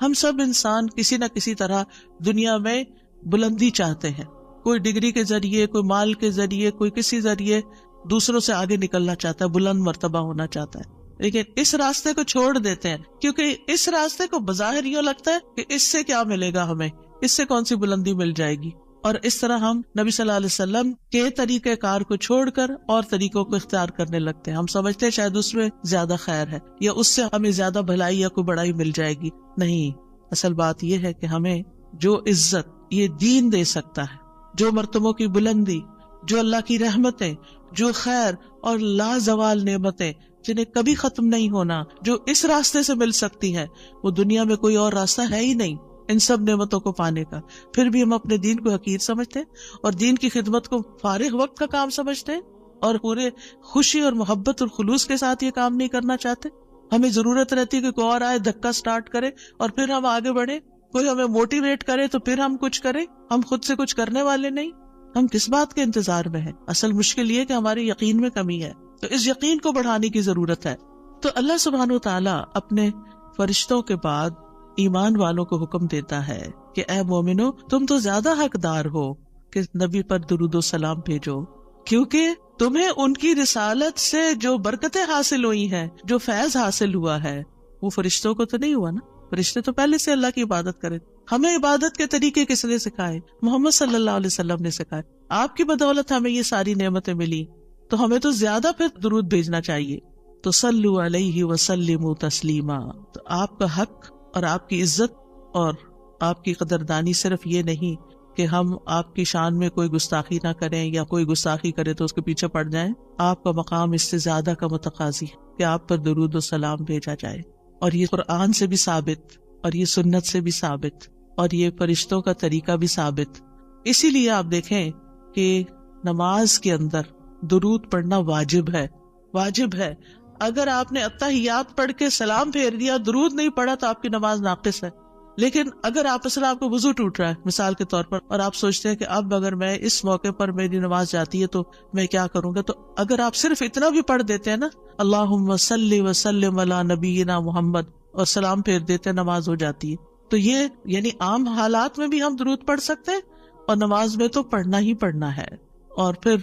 ہم سب انسان کسی نہ کسی طرح دنیا میں بلندی چاہتے ہیں، کوئی ڈگری کے ذریعے، کوئی مال کے ذریعے، کوئی کسی ذریعے دوسروں سے آگے نکلنا چاہتا ہے، بلند مرتبہ ہونا چاہتا ہے. لیکن اس راستے کو چھوڑ دیتے ہیں کیونکہ اس راستے کو بظاہر یوں لگتا ہے کہ اس سے کیا ملے گا، ہمیں اس سے کون سی بلندی مل جائے گی. اور اس طرح ہم نبی صلی اللہ علیہ وسلم کے طریقہ کار کو چھوڑ کر اور طریقوں کو اختیار کرنے لگتے ہیں. ہم سمجھتے ہیں شاید اس میں زیادہ خیر ہے یا اس سے ہمیں زیادہ بھلائی یا کوئی بڑائی مل جائے گی. نہیں، اصل بات یہ ہے کہ ہمیں جو عزت یہ دین دے سکتا ہے، جو مرتبوں کی بلندی، جو اللہ کی رحمتیں، جو خیر اور لازوال نعمتیں جنہیں کبھی ختم نہیں ہونا، جو اس راستے سے مل سکتی ہے، وہ دنیا میں کوئی اور راستہ ہے ہی نہیں ان سب نعمتوں کو پانے کا. پھر بھی ہم اپنے دین کو حقیر سمجھتے ہیں اور دین کی خدمت کو فارغ وقت کا کام سمجھتے ہیں اور پورے خوشی اور محبت اور خلوص کے ساتھ یہ کام نہیں کرنا چاہتے. ہمیں ضرورت رہتی ہے کہ کوئی اور آئے، دھکا سٹارٹ کرے اور پھر ہم آگے بڑھیں، کوئی ہمیں موٹیویٹ کرے تو پھر ہم کچھ کریں. ہم خود سے کچھ کرنے والے نہیں. ہم کس بات کے انتظار میں ہیں؟ اصل مشکل یہ کہ ہمارے یقین میں کمی ہے، تو اس یقین کو بڑھانے کی ضرورت ہے. تو اللہ سبحانہ وتعالیٰ اپنے فرشتوں کے بعد ایمان والوں کو حکم دیتا ہے کہ اے مومنو، تم تو زیادہ حقدار ہو کہ نبی پر درود و سلام بھیجو، کیونکہ تمہیں ان کی رسالت سے جو برکتیں حاصل ہوئی ہیں، جو فیض حاصل ہوا ہے، وہ فرشتوں کو تو نہیں ہوا نا. فرشتے تو پہلے سے اللہ کی عبادت کرے. ہمیں عبادت کے طریقے کس نے سکھائے؟ محمد صلی اللہ علیہ وسلم نے سکھائے. آپ کی بدولت ہمیں یہ ساری نعمتیں ملی، تو ہمیں تو زیادہ پھر درود بھیجنا چاہیے. تو صلو علیہ وسلموا تسلیما. تو آپ کا حق اور آپ کی عزت اور آپ کی قدردانی صرف یہ نہیں کہ ہم آپ کی شان میں کوئی گستاخی نہ کریں یا کوئی گستاخی کرے تو اس کے پیچھے پڑ جائیں. آپ کا مقام اس سے زیادہ کا متقاضی ہے کہ آپ پر درود و سلام بھیجا جائے. اور یہ قرآن سے بھی ثابت، اور یہ سنت سے بھی ثابت، اور یہ فرشتوں کا طریقہ بھی ثابت. اسی لیے آپ دیکھیں کہ نماز کے اندر درود پڑھنا واجب ہے. واجب ہے. اگر آپ نے اتحیات پڑھ کے سلام پھیر دیا، درود نہیں پڑھا، تو آپ کی نماز ناقص ہے. لیکن اگر آپ کو وضو ٹوٹ رہا ہے مثال کے طور پر، اور آپ سوچتے ہیں کہ اب اگر میں اس موقع پر میری نماز جاتی ہے تو میں کیا کروں گا، تو اگر آپ صرف اتنا بھی پڑھ دیتے ہیں نا، اللہم صلی وسلم علی نبینا محمد، اور سلام پھیر دیتے ہیں، نماز ہو جاتی ہے. تو یہ یعنی عام حالات میں بھی ہم درود پڑھ سکتے ہیں اور نماز میں تو پڑھنا ہی پڑھنا ہے. اور پھر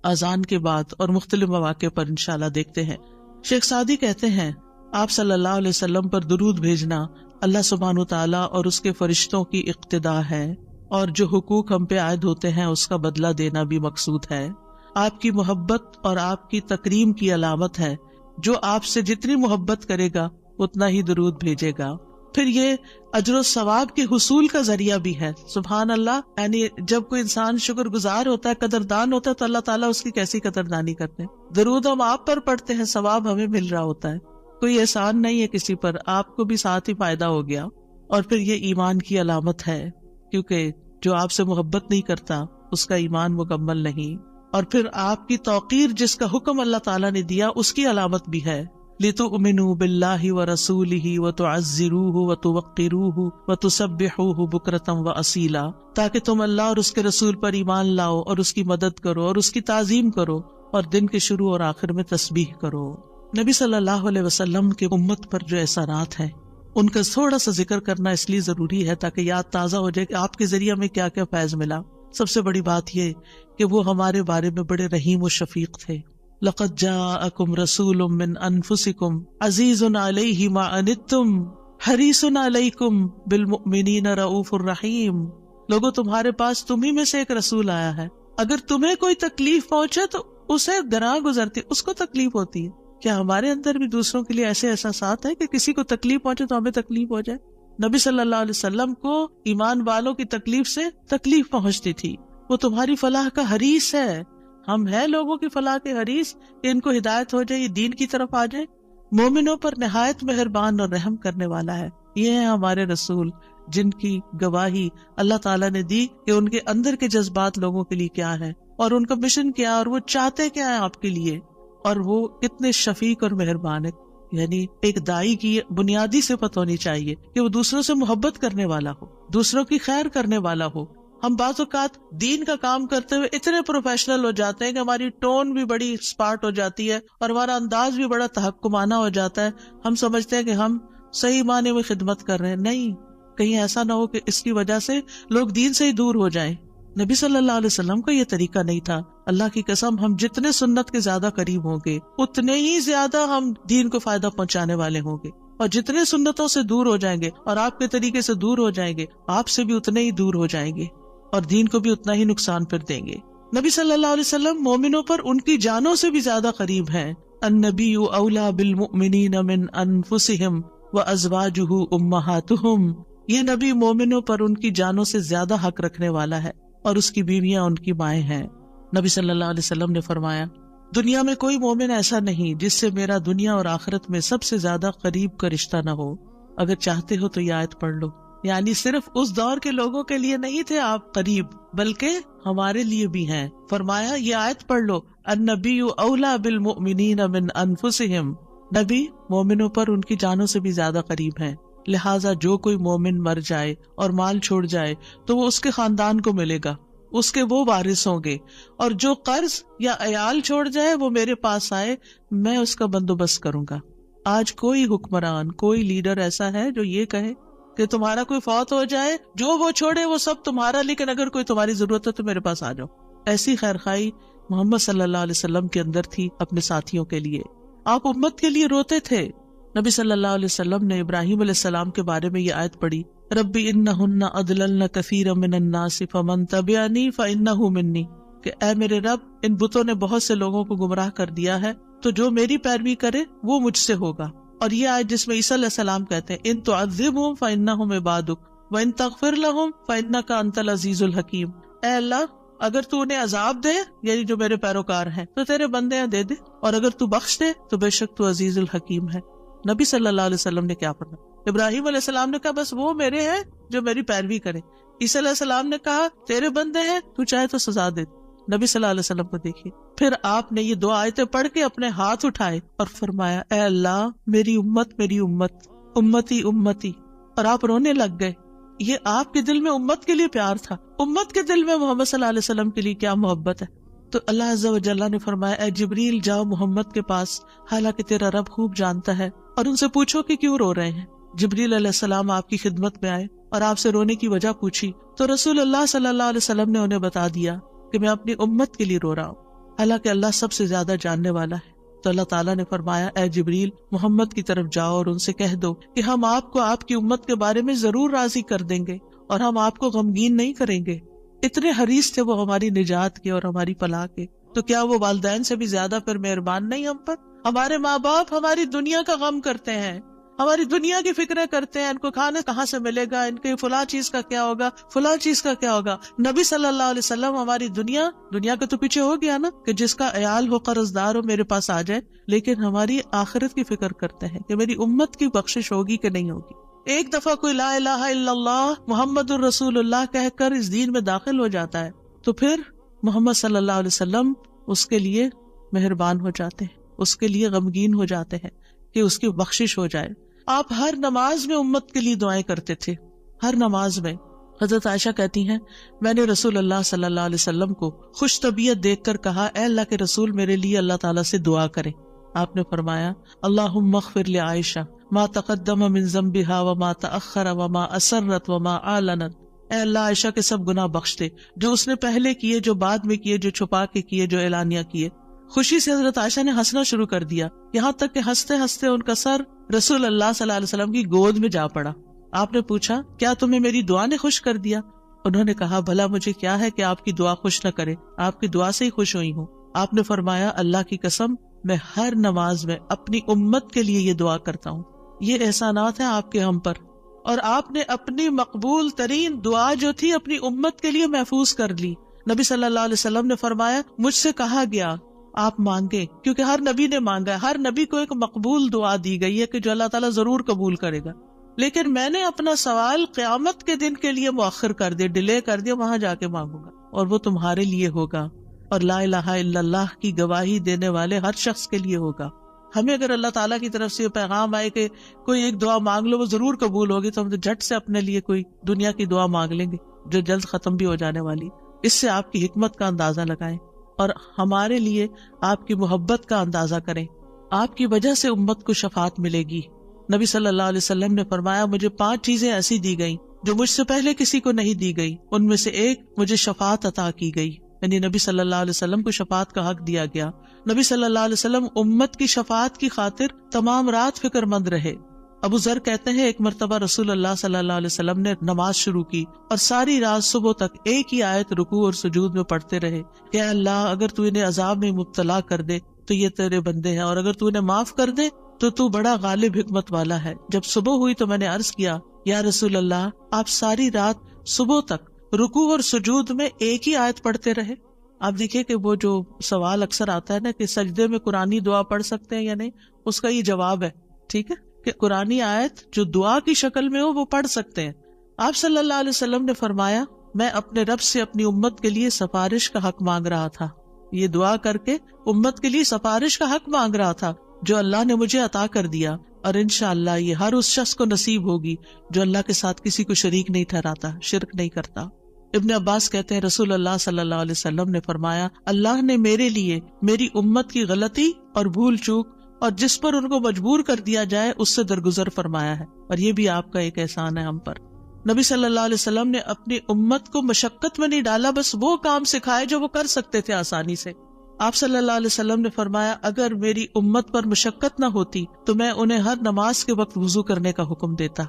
اذان کے بعد اور مختلف مواقع پر انشاءاللہ دیکھتے ہیں. شیخ سعدی کہتے ہیں آپ صلی اللہ علیہ وسلم پر درود بھیجنا اللہ سبحانہ وتعالی اور اس کے فرشتوں کی اقتداء ہے، اور جو حقوق ہم پہ عائد ہوتے ہیں اس کا بدلہ دینا بھی مقصود ہے. آپ کی محبت اور آپ کی تکریم کی علامت ہے. جو آپ سے جتنی محبت کرے گا اتنا ہی درود بھیجے گا. پھر یہ اجر و ثواب کے حصول کا ذریعہ بھی ہے. سبحان اللہ، یعنی جب کوئی انسان شکر گزار ہوتا ہے، قدردان ہوتا ہے، تو اللہ تعالیٰ اس کی کیسی قدردانی کرتے ہیں. درود ہم آپ پر پڑھتے ہیں، ثواب ہمیں مل رہا ہوتا ہے. کوئی احسان نہیں ہے کسی پر، آپ کو بھی ساتھ ہی فائدہ ہو گیا. اور پھر یہ ایمان کی علامت ہے، کیونکہ جو آپ سے محبت نہیں کرتا اس کا ایمان مکمل نہیں. اور پھر آپ کی توقیر جس کا حکم اللہ تعالیٰ نے دیا اس کی علامت بھی ہے. لِتُؤْمِنُوا بِاللَّهِ وَرَسُولِهِ وَتُعَزِّرُوهُ وَتُوَقِّرُوهُ وَتُسَبِّحُوهُ بُكْرَةً وَأَصِيلًا، تاکہ تم اللہ اور اس کے رسول پر ایمان لاؤ اور اس کی مدد کرو اور اس کی تعظیم کرو اور دن کے شروع اور آخر میں تسبیح کرو. نبی صلی اللہ علیہ وسلم کی امت پر جو احسانات ہیں ان کا تھوڑا سا ذکر کرنا اس لیے ضروری ہے تاکہ یاد تازہ ہو جائے کہ آپ کے ذریعے ہمیں کیا کیا فیض ملا. سب سے بڑی بات یہ کہ وہ ہمارے بارے میں بڑے رحیم و شفیق تھے. لَقَدْ جَاءَكُمْ رَسُولٌ مِّنْ أَنفُسِكُمْ عَزِيزٌ عَلَيْهِ مَا عَنِتُّمْ حَرِيصٌ عَلَيْكُمْ بِالْمُؤْمِنِينَ رَءُوفٌ رَحِيمٌ. لوگوں تمہارے پاس تمہیں میں سے ایک رسول آیا ہے، اگر تمہیں کوئی تکلیف پہنچے تو اسے گراں گزرتی، اس کو تکلیف ہوتی ہے. کیا ہمارے اندر بھی دوسروں کے لیے ایسے احساسات ہیں کہ کسی کو تکلیف پہنچے تو ہمیں تکلیف ہو جائے؟ نبی صلی اللہ علیہ وسلم کو ایمان والوں کی تکلیف سے تکلیف پہنچتی تھی. وہ تمہاری فلاح کا حریص ہے. ہم ہیں لوگوں کی فلاح کے حریص کہ ان کو ہدایت ہو جائے، یہ دین کی طرف آ جائے. مومنوں پر نہایت مہربان اور رحم کرنے والا ہے. یہ ہیں ہمارے رسول جن کی گواہی اللہ تعالیٰ نے دی کہ ان کے اندر کے جذبات لوگوں کے لیے کیا ہے اور ان کا مشن کیا اور وہ چاہتے کیا ہے آپ کے لیے، اور وہ کتنے شفیق اور مہربان ہے. یعنی ایک دائی کی بنیادی صفت ہونی چاہیے کہ وہ دوسروں سے محبت کرنے والا ہو، دوسروں کی خیر کرنے والا ہو. ہم بعض اوقات دین کا کام کرتے ہوئے اتنے پروفیشنل ہو جاتے ہیں کہ ہماری ٹون بھی بڑی اسپارٹ ہو جاتی ہے اور ہمارا انداز بھی بڑا تحکمانہ ہو جاتا ہے. ہم سمجھتے ہیں کہ ہم صحیح معنی میں خدمت کر رہے ہیں. نہیں، کہیں ایسا نہ ہو کہ اس کی وجہ سے لوگ دین سے ہی دور ہو جائیں. نبی صلی اللہ علیہ وسلم کا یہ طریقہ نہیں تھا. اللہ کی قسم، ہم جتنے سنت کے زیادہ قریب ہوں گے اتنے ہی زیادہ ہم دین کو فائدہ پہنچانے والے ہوں گے، اور جتنے سنتوں سے دور ہو جائیں گے اور آپ کے طریقے سے دور ہو جائیں گے آپ سے بھی اتنے ہی دور ہو جائیں گے اور دین کو بھی اتنا ہی نقصان پھر دیں گے. نبی صلی اللہ علیہ وسلم مومنوں پر ان کی جانوں سے بھی زیادہ قریب ہیں. النبی اولیٰ بالمؤمنین من انفسہم وازواجہ امہاتہم. یہ نبی مومنوں پر ان کی جانوں سے زیادہ حق رکھنے والا ہے اور اس کی بیویاں ان کی مائیں ہیں. نبی صلی اللہ علیہ وسلم نے فرمایا، دنیا میں کوئی مومن ایسا نہیں جس سے میرا دنیا اور آخرت میں سب سے زیادہ قریب کا رشتہ نہ ہو. اگر چاہتے ہو تو یہ آیت پڑھ لو. یعنی صرف اس دور کے لوگوں کے لیے نہیں تھے آپ قریب، بلکہ ہمارے لیے بھی ہیں. فرمایا یہ آیت پڑھ لو، النبی اولیٰ بالمؤمنین من انفسہم. نبی مومنوں پر ان کی جانوں سے بھی زیادہ قریب ہیں. لہٰذا جو کوئی مومن مر جائے اور مال چھوڑ جائے تو وہ اس کے خاندان کو ملے گا، اس کے وہ وارث ہوں گے، اور جو قرض یا عیال چھوڑ جائے وہ میرے پاس آئے، میں اس کا بندوبست کروں گا. آج کوئی حکمران، کوئی لیڈر ایسا ہے جو یہ کہے کہ تمہارا کوئی فوت ہو جائے، جو وہ چھوڑے وہ سب تمہارا، لیکن اگر کوئی تمہاری ضرورت ہے تو میرے پاس آ جاؤ؟ ایسی خیرخواہی محمد صلی اللہ علیہ وسلم کے اندر تھی اپنے ساتھیوں کے لیے. آپ امت کے لیے روتے تھے. نبی صلی اللہ علیہ وسلم نے ابراہیم علیہ السلام کے بارے میں یہ آیت پڑھی، ربی انہن اضللن کثیرا من الناس فمن تبعنی فانہ منی، کہ اے میرے رب، ان بتوں نے بہت سے لوگوں کو گمراہ کر دیا ہے، تو جو میری پیروی کرے وہ مجھ سے ہوگا. اور یہ آیت جس میں عیسیٰ علیہ السلام کہتے ہیں ان تعذبہم فانہم عبادک وان تغفر لہم فانک انت العزیز الحکیم. اے اللہ، اگر تو انہیں عذاب دے، یعنی جو میرے پیروکار ہیں، تو تیرے بندے ہیں دے دے، اور اگر تو بخش دے تو بے شک تو عزیز الحکیم ہے. نبی صلی اللہ علیہ وسلم نے کیا پڑھا؟ ابراہیم علیہ السلام نے کہا بس وہ میرے ہیں جو میری پیروی کرے. عیسیٰ علیہ السلام نے کہا تیرے بندے ہیں، تو چاہے تو سزا دے. نبی صلی اللہ علیہ وسلم کو دیکھیے، پھر آپ نے یہ 2 آیتیں پڑھ کے اپنے ہاتھ اٹھائے اور فرمایا، اے اللہ، میری امت میری امت، امتی امتی، اور آپ رونے لگ گئے. یہ آپ کے دل میں امت کے لیے پیار تھا. امت کے دل میں محمد صلی اللہ علیہ وسلم کے لیے کیا محبت ہے. تو اللہ عز و جل نے فرمایا، اے جبریل جاؤ محمد کے پاس، حالانکہ تیرا رب خوب جانتا ہے، اور ان سے پوچھو کہ کیوں رو رہے ہیں. جبریل علیہ السلام آپ کی خدمت میں آئے اور آپ سے رونے کی وجہ پوچھی تو رسول اللہ صلی اللہ علیہ وسلم نے انہیں بتا دیا کہ میں اپنی امت کے لیے رو رہا ہوں، حالانکہ اللہ سب سے زیادہ جاننے والا ہے۔ تو اللہ تعالیٰ نے فرمایا، اے جبریل، محمد کی طرف جاؤ اور ان سے کہہ دو کہ ہم آپ کو آپ کی امت کے بارے میں ضرور راضی کر دیں گے اور ہم آپ کو غمگین نہیں کریں گے۔ اتنے حریص تھے وہ ہماری نجات کے اور ہماری فلاح کے، تو کیا وہ والدین سے بھی زیادہ پھر مہربان نہیں ہم پر؟ ہمارے ماں باپ ہماری دنیا کا غم کرتے ہیں، ہماری دنیا کی فکریں کرتے ہیں، ان کو کھانا کہاں سے ملے گا، ان کے فلاں چیز کا کیا ہوگا، فلاں چیز کا کیا ہوگا۔ نبی صلی اللہ علیہ وسلم ہماری دنیا کے تو پیچھے ہو گیا نا کہ جس کا عیال ہو قرض دار ہو میرے پاس آ جائے، لیکن ہماری آخرت کی فکر کرتے ہیں کہ میری امت کی بخشش ہوگی کہ نہیں ہوگی۔ ایک دفعہ کوئی لا الہ الا اللہ محمد الرسول اللہ کہہ کر اس دین میں داخل ہو جاتا ہے تو پھر محمد صلی اللہ علیہ وسلم اس کے لیے مہربان ہو جاتے ہیں، اس کے لیے غمگین ہو جاتے ہیں کہ اس کی بخشش ہو جائے۔ آپ ہر نماز میں امت کے لیے دعائیں کرتے تھے، ہر نماز میں۔ حضرت عائشہ کہتی ہیں، میں نے رسول اللہ صلی اللہ علیہ وسلم کو خوش طبیعت دیکھ کر کہا، اے اللہ کے رسول، میرے لیے اللہ تعالیٰ سے دعا کریں۔ آپ نے فرمایا، اللہم اغفر لعائشہ ما تقدم من ذنبها وما تأخر وما اسرت وما اعلنت۔ اے اللہ، عائشہ کے سب گناہ بخش دے، جو اس نے پہلے کیے، جو بعد میں کیے، جو چھپا کے کیے، جو اعلانیہ کیے۔ خوشی سے حضرت عائشہ نے ہنسنا شروع کر دیا، یہاں تک کہ ہنستے ہنستے ان کا سر رسول اللہ صلی اللہ علیہ وسلم کی گود میں جا پڑا۔ آپ نے پوچھا، کیا تمہیں میری دعا نے خوش کر دیا؟ انہوں نے کہا، بھلا مجھے کیا ہے کہ آپ کی دعا خوش نہ کرے، آپ کی دعا سے ہی خوش ہوئی ہوں۔ آپ نے فرمایا، اللہ کی قسم، میں ہر نماز میں اپنی امت کے لیے یہ دعا کرتا ہوں۔ یہ احسانات ہیں آپ کے ہم پر، اور آپ نے اپنی مقبول ترین دعا جو تھی اپنی امت کے لیے محفوظ کر لی۔ نبی صلی اللہ علیہ وسلم نے فرمایا، مجھ سے کہا گیا آپ مانگے، کیونکہ ہر نبی نے مانگا ہے، ہر نبی کو ایک مقبول دعا دی گئی ہے کہ جو اللہ تعالیٰ ضرور قبول کرے گا، لیکن میں نے اپنا سوال قیامت کے دن کے لیے مؤخر کر دیا، ڈیلے کر دیا، وہاں جا کے مانگوں گا اور وہ تمہارے لیے ہوگا، اور لا الہ الا اللہ کی گواہی دینے والے ہر شخص کے لیے ہوگا۔ ہمیں اگر اللہ تعالیٰ کی طرف سے یہ پیغام آئے کہ کوئی ایک دعا مانگ لو وہ ضرور قبول ہوگی، تو ہم تو جھٹ سے اپنے لیے کوئی دنیا کی دعا مانگ لیں گے جو جلد ختم بھی ہو جانے والی۔ اس سے آپ کی حکمت کا اندازہ لگائیں اور ہمارے لیے آپ کی محبت کا اندازہ کریں۔ آپ کی وجہ سے امت کو شفاعت ملے گی۔ نبی صلی اللہ علیہ وسلم نے فرمایا، مجھے 5 چیزیں ایسی دی گئیں جو مجھ سے پہلے کسی کو نہیں دی گئی، ان میں سے ایک مجھے شفاعت عطا کی گئی، یعنی نبی صلی اللہ علیہ وسلم کو شفاعت کا حق دیا گیا۔ نبی صلی اللہ علیہ وسلم امت کی شفاعت کی خاطر تمام رات فکر مند رہے۔ ابو ذر کہتے ہیں، ایک مرتبہ رسول اللہ صلی اللہ علیہ وسلم نے نماز شروع کی اور ساری رات صبح تک ایک ہی آیت رکوع اور سجود میں پڑھتے رہے کہ اے اللہ، اگر تو انہیں عذاب میں مبتلا کر دے تو یہ تیرے بندے ہیں، اور اگر تو انہیں معاف کر دے تو تو بڑا غالب حکمت والا ہے۔ جب صبح ہوئی تو میں نے عرض کیا، یا رسول اللہ، آپ ساری رات صبح تک رکوع اور سجود میں ایک ہی آیت پڑھتے رہے؟ آپ دیکھیں کہ وہ جو سوال اکثر آتا ہے نا کہ سجدے میں قرآنی دعا پڑھ سکتے ہیں یا نہیں، اس کا یہ جواب ہے، ٹھیک ہے، کہ قرآنی آیت جو دعا کی شکل میں ہو وہ پڑھ سکتے ہیں۔ آپ صلی اللہ علیہ وسلم نے فرمایا، میں اپنے رب سے اپنی امت کے لیے سفارش کا حق مانگ رہا تھا، یہ دعا کر کے امت کے لیے سفارش کا حق مانگ رہا تھا جو اللہ نے مجھے عطا کر دیا، اور انشاءاللہ یہ ہر اس شخص کو نصیب ہوگی جو اللہ کے ساتھ کسی کو شریک نہیں ٹھہراتا، شرک نہیں کرتا۔ ابن عباس کہتے ہیں، رسول اللہ صلی اللہ علیہ وسلم نے فرمایا، اللہ نے میرے لیے میری امت کی غلطی اور بھول چوک اور جس پر ان کو مجبور کر دیا جائے اس سے درگزر فرمایا ہے، اور یہ بھی آپ کا ایک احسان ہے ہم پر۔ نبی صلی اللہ علیہ وسلم نے اپنی امت کو مشقت میں نہیں ڈالا، بس وہ کام سکھائے جو وہ کر سکتے تھے آسانی سے۔ آپ صلی اللہ علیہ وسلم نے فرمایا، اگر میری امت پر مشقت نہ ہوتی تو میں انہیں ہر نماز کے وقت وضو کرنے کا حکم دیتا،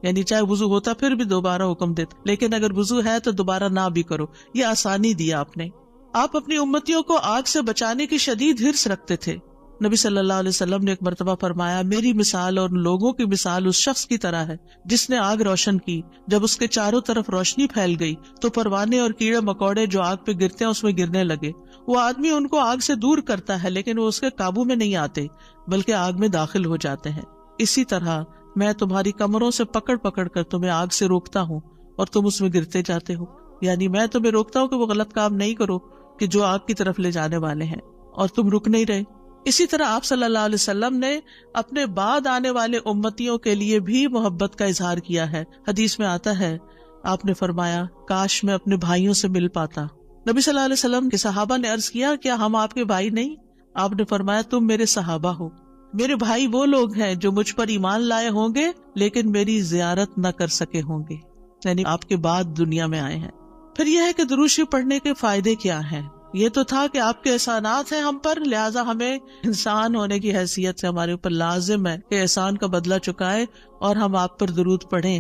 یعنی چاہے وضو ہوتا پھر بھی دوبارہ حکم دیتا، لیکن اگر وضو ہے تو دوبارہ نہ بھی کرو، یہ آسانی دیا آپ نے۔ آپ اپنی امتیوں کو آگ سے بچانے کی شدید حرص رکھتے تھے۔ نبی صلی اللہ علیہ وسلم نے ایک مرتبہ فرمایا، میری مثال اور لوگوں کی مثال اس شخص کی طرح ہے جس نے آگ روشن کی، جب اس کے چاروں طرف روشنی پھیل گئی تو پروانے اور کیڑے مکوڑے جو آگ پہ گرتے ہیں اس میں گرنے لگے۔ وہ آدمی ان کو آگ سے دور کرتا ہے لیکن وہ اس کے قابو میں نہیں آتے بلکہ آگ میں داخل ہو جاتے ہیں۔ اسی طرح میں تمہاری کمروں سے پکڑ پکڑ کر تمہیں آگ سے روکتا ہوں اور تم اس میں گرتے جاتے ہو، یعنی میں تمہیں روکتا ہوں کہ وہ غلط کام نہیں کرو کہ جو آگ کی طرف لے جانے والے ہیں، اور تم رک نہیں رہے۔ اسی طرح آپ صلی اللہ علیہ وسلم نے اپنے بعد آنے والے امتیوں کے لیے بھی محبت کا اظہار کیا ہے۔ حدیث میں آتا ہے، آپ نے فرمایا، کاش میں اپنے بھائیوں سے مل پاتا۔ نبی صلی اللہ علیہ وسلم کے صحابہ نے عرض کیا، کیا ہم آپ کے بھائی نہیں؟ آپ نے فرمایا، تم میرے صحابہ ہو۔ میرے بھائی وہ لوگ ہیں جو مجھ پر ایمان لائے ہوں گے لیکن میری زیارت نہ کر سکے ہوں گے، یعنی آپ کے بعد دنیا میں آئے ہیں۔ پھر یہ ہے کہ درود شریف پڑھنے کے فائدے کیا ہیں۔ یہ تو تھا کہ آپ کے احسانات ہیں ہم پر، لہٰذا ہمیں انسان ہونے کی حیثیت سے ہمارے اوپر لازم ہے کہ احسان کا بدلہ چکائے اور ہم آپ پر درود پڑھیں۔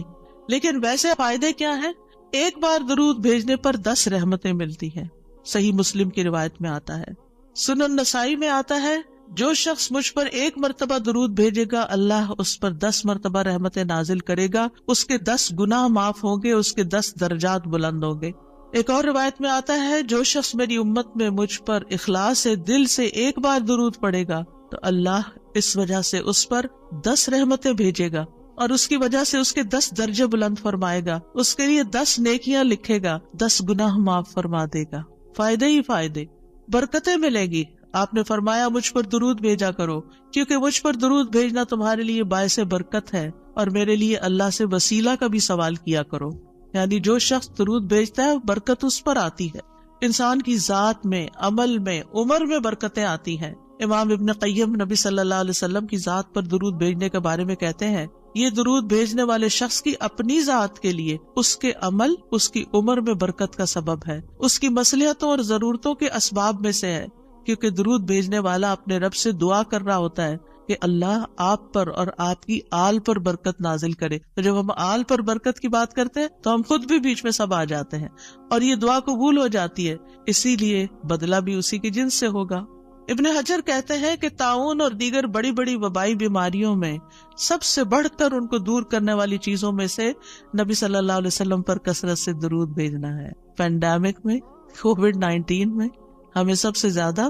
لیکن ویسے فائدے کیا ہیں؟ ایک بار درود بھیجنے پر 10 رحمتیں ملتی ہیں، صحیح مسلم کی روایت میں آتا ہے۔ سنن نسائی میں آتا ہے جو شخص مجھ پر 1 مرتبہ درود بھیجے گا اللہ اس پر 10 مرتبہ رحمتیں نازل کرے گا، اس کے 10 گناہ معاف ہوں گے، اس کے 10 درجات بلند ہوں گے۔ ایک اور روایت میں آتا ہے جو شخص میری امت میں مجھ پر اخلاص سے دل سے 1 بار درود پڑے گا تو اللہ اس وجہ سے اس پر 10 رحمتیں بھیجے گا اور اس کی وجہ سے اس کے 10 درجے بلند فرمائے گا، اس کے لیے 10 نیکیاں لکھے گا، 10 گناہ معاف فرما دے گا۔ فائدے ہی فائدے، برکتیں ملے گی۔ آپ نے فرمایا مجھ پر درود بھیجا کرو کیونکہ مجھ پر درود بھیجنا تمہارے لیے باعث برکت ہے، اور میرے لیے اللہ سے وسیلہ کا بھی سوال کیا کرو، یعنی جو شخص درود بھیجتا ہے برکت اس پر آتی ہے، انسان کی ذات میں، عمل میں، عمر میں برکتیں آتی ہیں۔ امام ابن قیم نبی صلی اللہ علیہ وسلم کی ذات پر درود بھیجنے کے بارے میں کہتے ہیں یہ درود بھیجنے والے شخص کی اپنی ذات کے لیے، اس کے عمل، اس کی عمر میں برکت کا سبب ہے، اس کی مصلحتوں اور ضرورتوں کے اسباب میں سے ہے، کیونکہ درود بھیجنے والا اپنے رب سے دعا کر رہا ہوتا ہے کہ اللہ آپ پر اور آپ کی آل پر برکت نازل کرے۔ تو جب ہم آل پر برکت کی بات کرتے ہیں تو ہم خود بھی بیچ میں سب آ جاتے ہیں اور یہ دعا قبول ہو جاتی ہے، اسی لیے بدلہ بھی اسی کی جنس سے ہوگا۔ ابن حجر کہتے ہیں کہ طاعون اور دیگر بڑی بڑی وبائی بیماریوں میں سب سے بڑھ کر ان کو دور کرنے والی چیزوں میں سے نبی صلی اللہ علیہ وسلم پر کثرت سے درود بھیجنا ہے۔ پینڈیمک میں، کووڈ-19 میں ہمیں سب سے زیادہ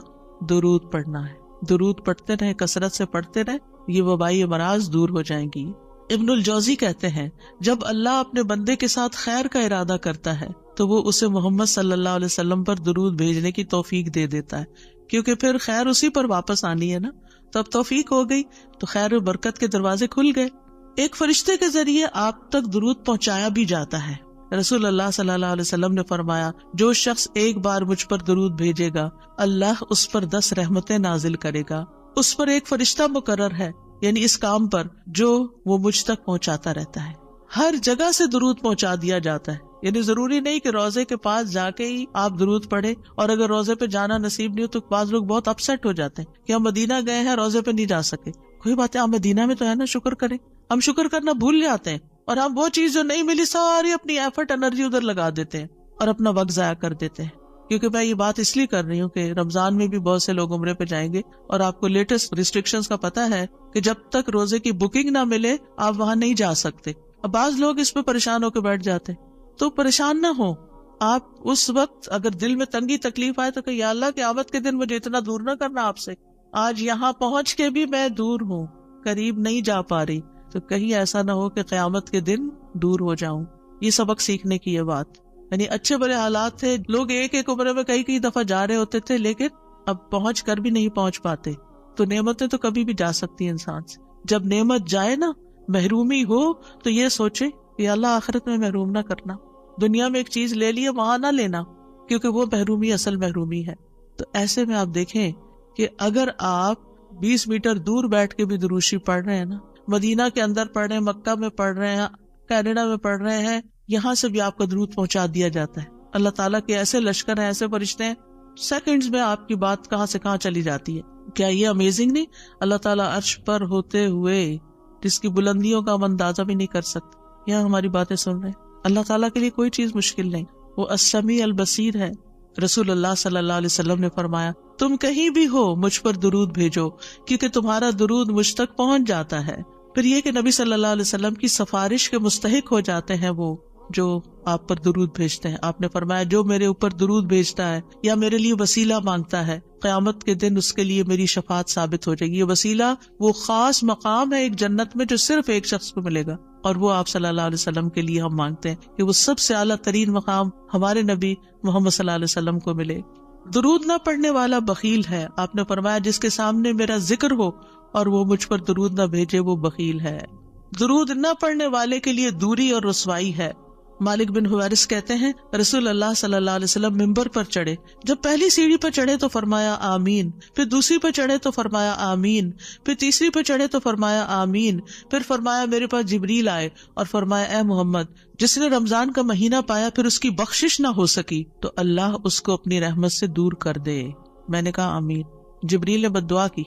درود پڑھنا ہے۔ درود پڑھتے رہے، کثرت سے پڑھتے رہے، یہ وبائی امراض دور ہو جائیں گی۔ ابن الجوزی کہتے ہیں جب اللہ اپنے بندے کے ساتھ خیر کا ارادہ کرتا ہے تو وہ اسے محمد صلی اللہ علیہ وسلم پر درود بھیجنے کی توفیق دے دیتا ہے، کیونکہ پھر خیر اسی پر واپس آنی ہے نا، تب توفیق ہو گئی تو خیر و برکت کے دروازے کھل گئے۔ ایک فرشتے کے ذریعے آپ تک درود پہنچایا بھی جاتا ہے۔ رسول اللہ صلی اللہ علیہ وسلم نے فرمایا جو شخص 1 بار مجھ پر درود بھیجے گا اللہ اس پر 10 رحمتیں نازل کرے گا، اس پر ایک فرشتہ مقرر ہے، یعنی اس کام پر جو وہ مجھ تک پہنچاتا رہتا ہے۔ ہر جگہ سے درود پہنچا دیا جاتا ہے، یعنی ضروری نہیں کہ روزے کے پاس جا کے ہی آپ درود پڑھیں، اور اگر روزے پہ جانا نصیب نہیں ہو تو بعض لوگ بہت اپسیٹ ہو جاتے ہیں کہ ہم مدینہ گئے ہیں روزے پہ نہیں جا سکے۔ کوئی بات ہے، آپ مدینہ میں تو ہے نا، شکر کریں۔ ہم شکر کرنا بھول جاتے ہیں اور ہم وہ چیز جو نہیں ملی ساری اپنی ایفرٹ انرجی ادھر لگا دیتے ہیں اور اپنا وقت ضائع کر دیتے ہیں۔ کیونکہ میں یہ بات اس لیے کر رہی ہوں کہ رمضان میں بھی بہت سے لوگ عمرے پہ جائیں گے اور آپ کو لیٹسٹ ریسٹرکشنز کا پتہ ہے کہ جب تک روزے کی بکنگ نہ ملے آپ وہاں نہیں جا سکتے۔ اب بعض لوگ اس پہ پریشان ہو کے بیٹھ جاتے ہیں، تو پریشان نہ ہو آپ۔ اس وقت اگر دل میں تنگی تکلیف آئے تو کہ یا اللہ قیامت کے دن مجھے اتنا دور نہ کرنا آپ سے، آج یہاں پہنچ کے بھی میں دور ہوں، قریب نہیں جا پا رہی، تو کہیں ایسا نہ ہو کہ قیامت کے دن دور ہو جاؤں۔ یہ سبق سیکھنے کی یہ بات، یعنی اچھے برے حالات تھے، لوگ ایک عمرے میں کئی دفعہ جا رہے ہوتے تھے لیکن اب پہنچ کر بھی نہیں پہنچ پاتے۔ تو نعمتیں تو کبھی بھی جا سکتی ہیں انسان سے، جب نعمت جائے نا، محرومی ہو تو یہ سوچے کہ اللہ آخرت میں محروم نہ کرنا، دنیا میں ایک چیز لے لیے وہاں نہ لینا، کیونکہ وہ محرومی اصل محرومی ہے۔ تو ایسے میں آپ دیکھیں کہ اگر آپ 20 میٹر دور بیٹھ کے بھی درود شریف پڑھ رہے ہیں نا، مدینہ کے اندر پڑھ رہے ہیں، مکہ میں پڑھ رہے ہیں، کینیڈا میں پڑھ رہے ہیں، یہاں سے بھی آپ کا درود پہنچا دیا جاتا ہے۔ اللہ تعالیٰ کے ایسے لشکر ہیں، ایسے فرشتے ہیں، سیکنڈز میں آپ کی بات کہاں سے کہاں چلی جاتی ہے۔ کیا یہ امیزنگ نہیں؟ اللہ تعالیٰ عرش پر ہوتے ہوئے جس کی بلندیوں کا ہم اندازہ بھی نہیں کر سکتے، یہاں ہماری باتیں سن رہے ہیں۔ اللہ تعالیٰ کے لیے کوئی چیز مشکل نہیں، وہ السمیع البصیر ہے۔ رسول اللہ صلی اللہ علیہ وسلم نے فرمایا تم کہیں بھی ہو مجھ پر درود بھیجو کیونکہ تمہارا درود مجھ تک پہنچ جاتا ہے۔ پھر یہ کہ نبی صلی اللہ علیہ وسلم کی سفارش کے مستحق ہو جاتے ہیں وہ جو آپ پر درود بھیجتے ہیں۔ آپ نے فرمایا جو میرے اوپر درود بھیجتا ہے یا میرے لیے وسیلہ مانگتا ہے، قیامت کے دن اس کے لیے میری شفاعت ثابت ہو جائے گی۔ یہ وسیلہ وہ خاص مقام ہے ایک جنت میں جو صرف ایک شخص کو ملے گا، اور وہ آپ صلی اللہ علیہ وسلم کے لیے ہم مانگتے ہیں کہ وہ سب سے اعلیٰ ترین مقام ہمارے نبی محمد صلی اللہ علیہ وسلم کو ملے۔ درود نہ پڑھنے والا بخیل ہے۔ آپ نے فرمایا جس کے سامنے میرا ذکر ہو اور وہ مجھ پر درود نہ بھیجے وہ بخیل ہے۔ درود نہ پڑھنے والے کے لیے دوری اور رسوائی ہے۔ مالک بن حویرث کہتے ہیں رسول اللہ صلی اللہ علیہ وسلم ممبر پر چڑھے، جب پہلی سیڑھی پر چڑھے تو فرمایا آمین، پھر دوسری پر چڑھے تو فرمایا آمین، پھر تیسری پر چڑھے تو فرمایا آمین، پھر فرمایا میرے پاس جبریل آئے اور فرمایا اے محمد، جس نے رمضان کا مہینہ پایا پھر اس کی بخشش نہ ہو سکی تو اللہ اس کو اپنی رحمت سے دور کر دے۔ میں نے کہا آمین۔ جبریل نے بد دعا کی،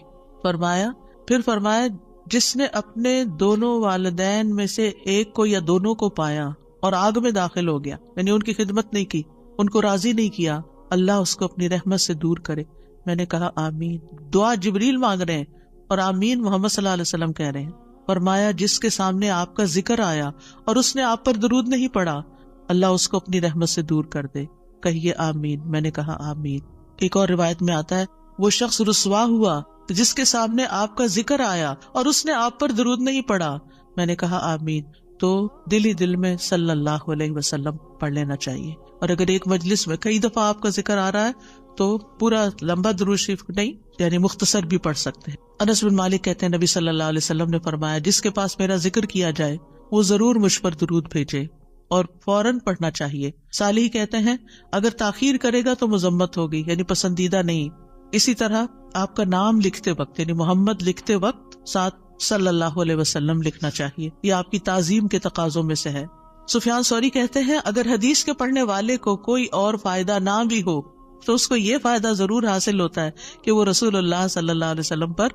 پھر فرمایا جس نے اپنے دونوں والدین میں سے ایک کو یا دونوں کو پایا اور آگ میں داخل ہو گیا، یعنی ان کی خدمت نہیں کی، ان کو راضی نہیں کیا، اللہ اس کو اپنی رحمت سے دور کرے۔ میں نے کہا آمین۔ دعا جبریل مانگ رہے ہیں اور آمین محمد صلی اللہ علیہ وسلم کہہ رہے ہیں۔ فرمایا جس کے سامنے آپ کا ذکر آیا اور اس نے آپ پر درود نہیں پڑھا، اللہ اس کو اپنی رحمت سے دور کر دے۔ کہیے آمین۔ میں نے کہا آمین۔ ایک اور روایت میں آتا ہے وہ شخص رسوا ہوا جس کے سامنے آپ کا ذکر آیا اور اس نے آپ پر درود نہیں پڑھا۔ میں نے کہا آمین۔ تو دل ہی دل میں صلی اللہ علیہ وسلم پڑھ لینا چاہیے، اور اگر ایک مجلس میں کئی دفعہ آپ کا ذکر آ رہا ہے تو پورا لمبا درود شریف نہیں، یعنی مختصر بھی پڑھ سکتے ہیں۔ انس بن مالک کہتے ہیں نبی صلی اللہ علیہ وسلم نے فرمایا جس کے پاس میرا ذکر کیا جائے وہ ضرور مجھ پر درود بھیجے اور فوراً پڑھنا چاہیے۔ صالح کہتے ہیں اگر تاخیر کرے گا تو مذمت ہوگی، یعنی پسندیدہ نہیں۔ اسی طرح آپ کا نام لکھتے وقت یعنی محمد لکھتے وقت ساتھ صلی اللہ علیہ وسلم لکھنا چاہیے، یہ آپ کی تعظیم کے تقاضوں میں سے ہے۔ سفیان ثوری کہتے ہیں اگر حدیث کے پڑھنے والے کو کوئی اور فائدہ نہ بھی ہو تو اس کو یہ فائدہ ضرور حاصل ہوتا ہے کہ وہ رسول اللہ صلی اللہ علیہ وسلم پر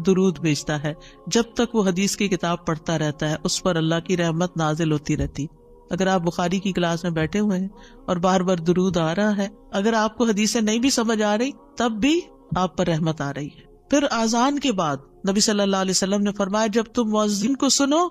درود بھیجتا ہے۔ جب تک وہ حدیث کی کتاب پڑھتا رہتا ہے اس پر اللہ کی رحمت نازل ہوتی رہتی۔ اگر آپ بخاری کی کلاس میں بیٹھے ہوئے ہیں اور بار بار درود آ رہا ہے، اگر آپ کو حدیثیں نہیں بھی سمجھ آ رہی تب بھی آپ پر رحمت آ رہی ہے۔ پھر اذان کے بعد نبی صلی اللہ علیہ وسلم نے فرمایا جب تم مؤذن کو سنو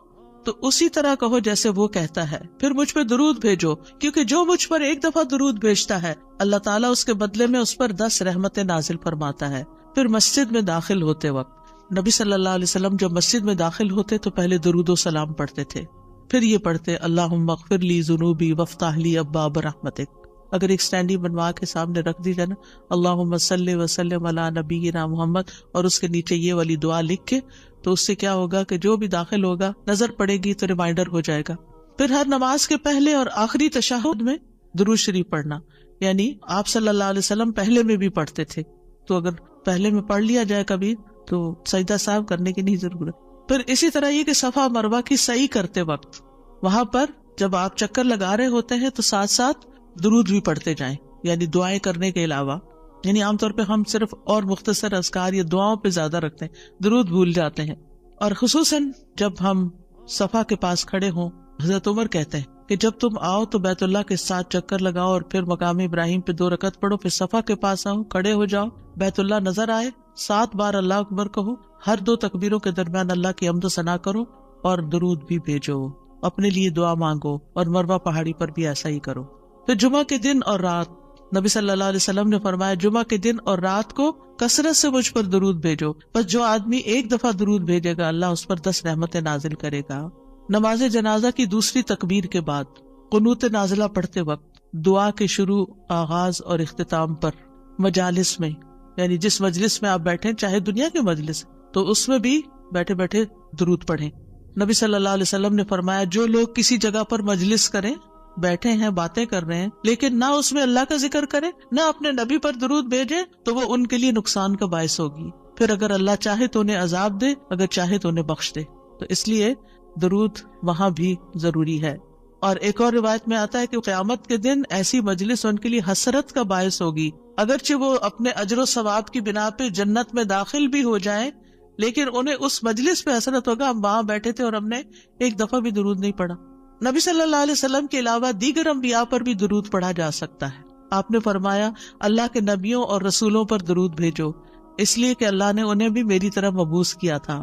تو اسی طرح کہو جیسے وہ کہتا ہے، پھر مجھ پہ درود بھیجو، کیونکہ جو مجھ پر ایک دفعہ درود بھیجتا ہے اللہ تعالیٰ اس کے بدلے میں اس پر 10 رحمتیں نازل فرماتا ہے۔ پھر مسجد میں داخل ہوتے وقت نبی صلی اللہ علیہ وسلم جب مسجد میں داخل ہوتے تو پہلے درود و سلام پڑھتے تھے، پھر یہ پڑھتے اللہم اغفر لی ذنوبی وافتح لی ابواب رحمتک۔ اگر ایک سٹینڈی بنوا کے سامنے رکھ دی جائے نا اللہم صلی وسلم علی نبینا محمد اور اس کے نیچے یہ والی دعا لکھ کے، تو اس سے کیا ہوگا کہ جو بھی داخل ہوگا نظر پڑے گی تو ریمائنڈر ہو جائے گا۔ پھر ہر نماز کے پہلے اور آخری تشہد میں درود شریف پڑھنا، یعنی آپ صلی اللہ علیہ وسلم پہلے میں بھی پڑھتے تھے، تو اگر پہلے میں پڑھ لیا جائے کبھی تو سجدہ صاحب کرنے کی نہیں ضرورت۔ پھر اسی طرح یہ کہ صفا مروہ کی سعی کرتے وقت وہاں پر جب آپ چکر لگا رہے ہوتے ہیں تو ساتھ ساتھ درود بھی پڑھتے جائیں، یعنی دعائیں کرنے کے علاوہ۔ یعنی عام طور پہ ہم صرف اور مختصر اذکار یا دعاؤں پہ زیادہ رکھتے ہیں، درود بھول جاتے ہیں۔ اور خصوصاً جب ہم صفا کے پاس کھڑے ہوں، حضرت عمر کہتے ہیں کہ جب تم آؤ تو بیت اللہ کے ساتھ چکر لگاؤ اور پھر مقام ابراہیم پہ 2 رکعت پڑھو، پھر صفا کے پاس آؤ، کھڑے ہو جاؤ، بیت اللہ نظر آئے، 7 بار اللہ اکبر کہو، ہر 2 تکبیروں کے درمیان اللہ کی حمد و ثنا کرو اور درود بھی بھیجو، اپنے لیے دعا مانگو، اور مروہ پہاڑی پر بھی ایسا ہی کرو۔ پھر جمعہ کے دن اور رات نبی صلی اللہ علیہ وسلم نے فرمایا جمعہ کے دن اور رات کو کثرت سے مجھ پر درود بھیجو، بس جو آدمی ایک دفعہ درود بھیجے گا اللہ اس پر 10 رحمتیں نازل کرے گا۔ نماز جنازہ کی دوسری تکبیر کے بعد قنوت نازلہ پڑھتے وقت دعا کے شروع، آغاز اور اختتام پر مجالس میں، یعنی جس مجلس میں آپ بیٹھیں چاہے دنیا کے مجلس تو اس میں بھی بیٹھے بیٹھے درود پڑھیں۔ نبی صلی اللہ علیہ وسلم نے فرمایا جو لوگ کسی جگہ پر مجلس کریں، بیٹھے ہیں باتیں کر رہے ہیں لیکن نہ اس میں اللہ کا ذکر کرے نہ اپنے نبی پر درود بھیجے تو وہ ان کے لیے نقصان کا باعث ہوگی، پھر اگر اللہ چاہے تو انہیں عذاب دے، اگر چاہے تو انہیں بخش دے۔ تو اس لیے درود وہاں بھی ضروری ہے۔ اور ایک اور روایت میں آتا ہے کہ قیامت کے دن ایسی مجلس ان کے لیے حسرت کا باعث ہوگی، اگرچہ وہ اپنے اجر و ثواب کی بنا پہ جنت میں داخل بھی ہو جائیں لیکن انہیں اس مجلس پہ حسرت ہوگا ہم وہاں بیٹھے تھے اور ہم نے ایک دفعہ بھی درود نہیں پڑھا۔ نبی صلی اللہ علیہ وسلم کے علاوہ دیگر انبیاء پر بھی درود پڑھا جا سکتا ہے۔ آپ نے فرمایا اللہ کے نبیوں اور رسولوں پر درود بھیجو، اس لیے کہ اللہ نے انہیں بھی میری طرف مبعوث کیا تھا۔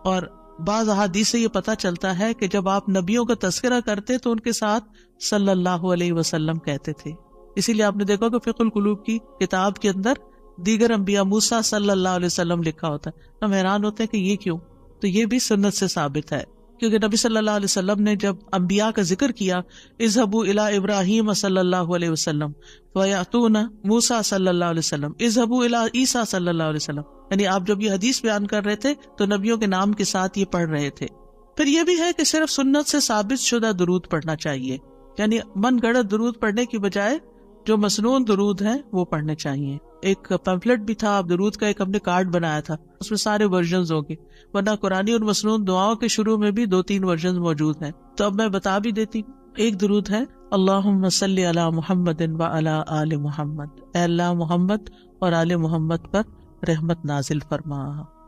اور بعض احادیث سے یہ پتہ چلتا ہے کہ جب آپ نبیوں کا تذکرہ کرتے تو ان کے ساتھ صلی اللہ علیہ وسلم کہتے تھے۔ اسی لیے آپ نے دیکھا کہ فقہ القلوب کی کتاب کے اندر دیگر انبیاء موسیٰ صلی اللہ علیہ وسلم لکھا ہوتا ہے۔ ہم حیران ہوتے ہیں کہ یہ کیوں، تو یہ بھی سنت سے ثابت ہے، کیونکہ نبی صلی اللہ علیہ وسلم نے جب انبیاء کا ذکر کیا اذهبوا الى ابراہیم صلی اللہ علیہ وسلم ویأتون موسیٰ صلی اللہ علیہ وسلم اذهبوا الى عیسیٰ صلی اللہ علیہ وسلم، یعنی آپ جب یہ حدیث بیان کر رہے تھے تو نبیوں کے نام کے ساتھ یہ پڑھ رہے تھے۔ پھر یہ بھی ہے کہ صرف سنت سے ثابت شدہ درود پڑھنا چاہیے، یعنی من گڑت درود پڑھنے کی بجائے جو مسنون درود ہیں وہ پڑھنے چاہیے. ایک پیمفلٹ بھی تھا آپ درود کا، ایک ہم نے کارڈ بنایا تھا، اس میں سارے ورژنز ہوں گے، ورنہ قرآنی اور مسنون دعاؤں کے شروع میں بھی 2-3 ورژنز موجود ہیں. تو اب میں بتا بھی دیتی ہوں. ایک درود ہے اللہم صلی علی محمد وعلی آل محمد، اے اللہ محمد اور آل محمد پر رحمت نازل فرما.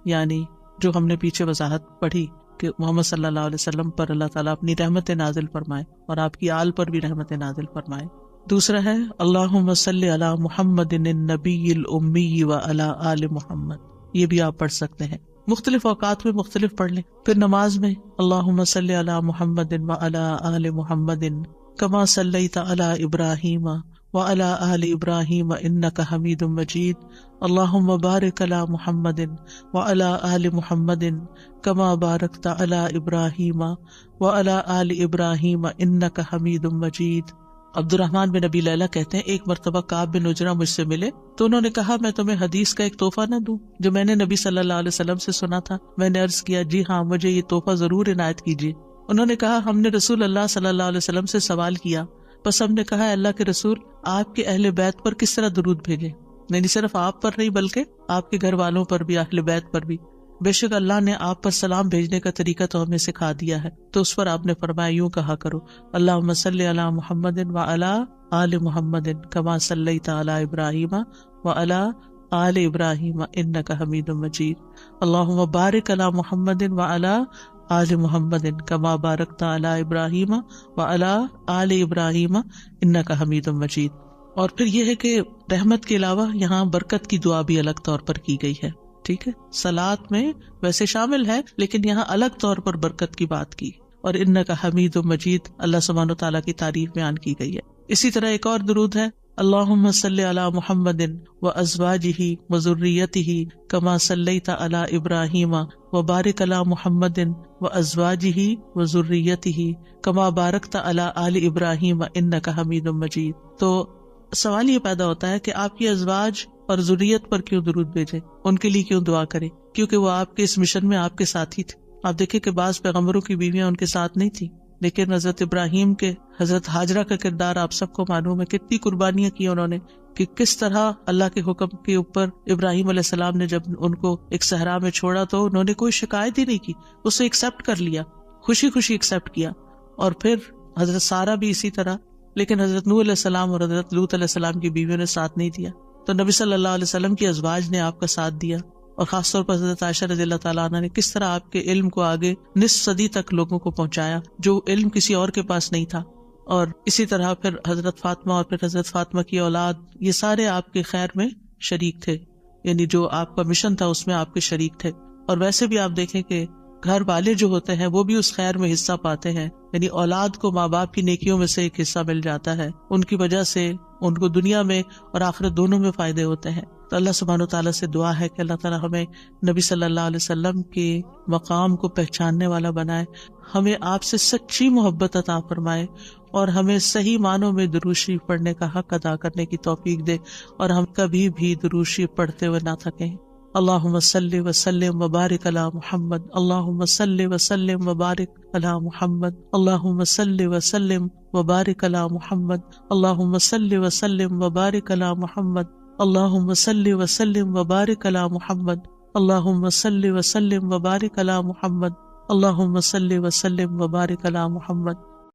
یعنی جو ہم نے پیچھے وضاحت پڑھی کہ محمد صلی اللہ علیہ وسلم پر اللہ تعالیٰ اپنی رحمت نازل فرمائے اور آپ کی آل پر بھی رحمت نازل فرمائے. دوسرا ہے اللہم صلی علی محمد النبی الامی وعلی آل محمد. یہ بھی آپ پڑھ سکتے ہیں، مختلف اوقات میں مختلف پڑھ لیں. پھر نماز میں اللہم صلی علی محمد وعلی آل محمد کما صلیت علی ابراہیم وعلی آل ابراہیم انک حمید مجید. اللہم بارک علی محمد وعلی آل محمد کما بارکت علی ابراہیم وعلی آل ابراہیم انک حمید مجید. عبد الرحمن بن ابی لیلہ کہتے ہیں ایک مرتبہ کعب بن عجرہ مجھ سے ملے تو انہوں نے کہا میں تمہیں حدیث کا ایک تحفہ نہ دوں جو میں نے نبی صلی اللہ علیہ وسلم سے سنا تھا. میں نے عرض کیا جی ہاں مجھے یہ تحفہ ضرور عنایت کیجیے. انہوں نے کہا ہم نے رسول اللہ صلی اللہ علیہ وسلم سے سوال کیا، بس ہم نے کہا اللہ کے رسول آپ کے اہل بیت پر کس طرح درود بھیجیں، نہیں صرف آپ پر نہیں بلکہ آپ کے گھر والوں پر بھی، اہل بیت پر بھی. بے شک اللہ نے آپ پر سلام بھیجنے کا طریقہ تو ہمیں سکھا دیا ہے. تو اس پر آپ نے فرمایا یوں کہا کرو اللہم صلی علی محمد وعلی آل محمد کما صلیت علی ابراہیم وعلی آل ابراہیم انک حمید مجید. اللہم بارک علی محمد وعلی آل محمد کما بارکت علی ابراہیم وعلی آل ابراہیم انک حمید مجید. اور پھر یہ ہے کہ رحمت کے علاوہ یہاں برکت کی دعا بھی الگ طور پر کی گئی ہے. ٹھیک ہے، صلاۃ میں ویسے شامل ہے لیکن یہاں الگ طور پر برکت کی بات کی. اور انک حمید مجید اللہ سبحانہ و تعالیٰ کی تعریف بیان کی گئی ہے. اسی طرح ایک اور درود ہے اللہم صلی علی محمد وازواجہ وذریتہ کما صلیت علی ابراہیم وبارک علی محمد وازواجہ وذریتہ کما بارکت علی آل ابراہیم انک حمید مجید. تو سوال یہ پیدا ہوتا ہے کہ آپ کی ازواج اور ذریت پر کیوں درود بھیجیں، ان کے لیے کیوں دعا کریں؟ کیونکہ وہ آپ کے اس مشن میں آپ کے ساتھ ہی تھے. آپ دیکھیں کہ بعض پیغمبروں کی بیویاں ان کے ساتھ نہیں تھی، لیکن حضرت ابراہیم کے حضرت ہاجرہ کا کردار آپ سب کو معلوم ہے، کتنی قربانیاں کی انہوں نے، کہ کس طرح اللہ کے حکم کے اوپر ابراہیم علیہ السلام نے جب ان کو ایک صحرا میں چھوڑا تو انہوں نے کوئی شکایت ہی نہیں کی، اسے ایکسپٹ کر لیا، خوشی خوشی ایکسپٹ کیا. اور پھر حضرت سارہ بھی اسی طرح، لیکن حضرت نوح علیہ السلام اور حضرت لوط علیہ السلام کی بیویوں نے ساتھ نہیں دیا. تو نبی صلی اللہ علیہ وسلم کی ازواج نے آپ کا ساتھ دیا، اور خاص طور پر حضرت عائشہ رضی اللہ تعالیٰ عنہ نے کس طرح آپ کے علم کو آگے نصف صدی تک لوگوں کو پہنچایا جو علم کسی اور کے پاس نہیں تھا. اور اسی طرح پھر حضرت فاطمہ اور پھر حضرت فاطمہ کی اولاد، یہ سارے آپ کے خیر میں شریک تھے، یعنی جو آپ کا مشن تھا اس میں آپ کے شریک تھے. اور ویسے بھی آپ دیکھیں کہ گھر والے جو ہوتے ہیں وہ بھی اس خیر میں حصہ پاتے ہیں، یعنی اولاد کو ماں باپ کی نیکیوں میں سے ایک حصہ مل جاتا ہے، ان کی وجہ سے ان کو دنیا میں اور آخرت دونوں میں فائدے ہوتے ہیں. تو اللہ سبحانہ و تعالیٰ سے دعا ہے کہ اللہ تعالیٰ ہمیں نبی صلی اللہ علیہ وسلم کے مقام کو پہچاننے والا بنائے، ہمیں آپ سے سچی محبت عطا فرمائے، اور ہمیں صحیح معنوں میں درود شریف پڑھنے کا حق ادا کرنے کی توفیق دے، اور ہم کبھی بھی درود شریف پڑھتے ہوئے نہ تھکیں. اللہم صلی وسلم وبارک علی محمد. اللہم صلی وسلم وبارک علی محمد. اللہم صلی وسلم وبارک علی محمد. اللہم صلی وسلم وبارک علی محمد. اللہم صلی وسلم وبارک علی محمد. اللہم صلی وسلم وبارک علی محمد. اللہم صلی وسلم وبارک علی محمد.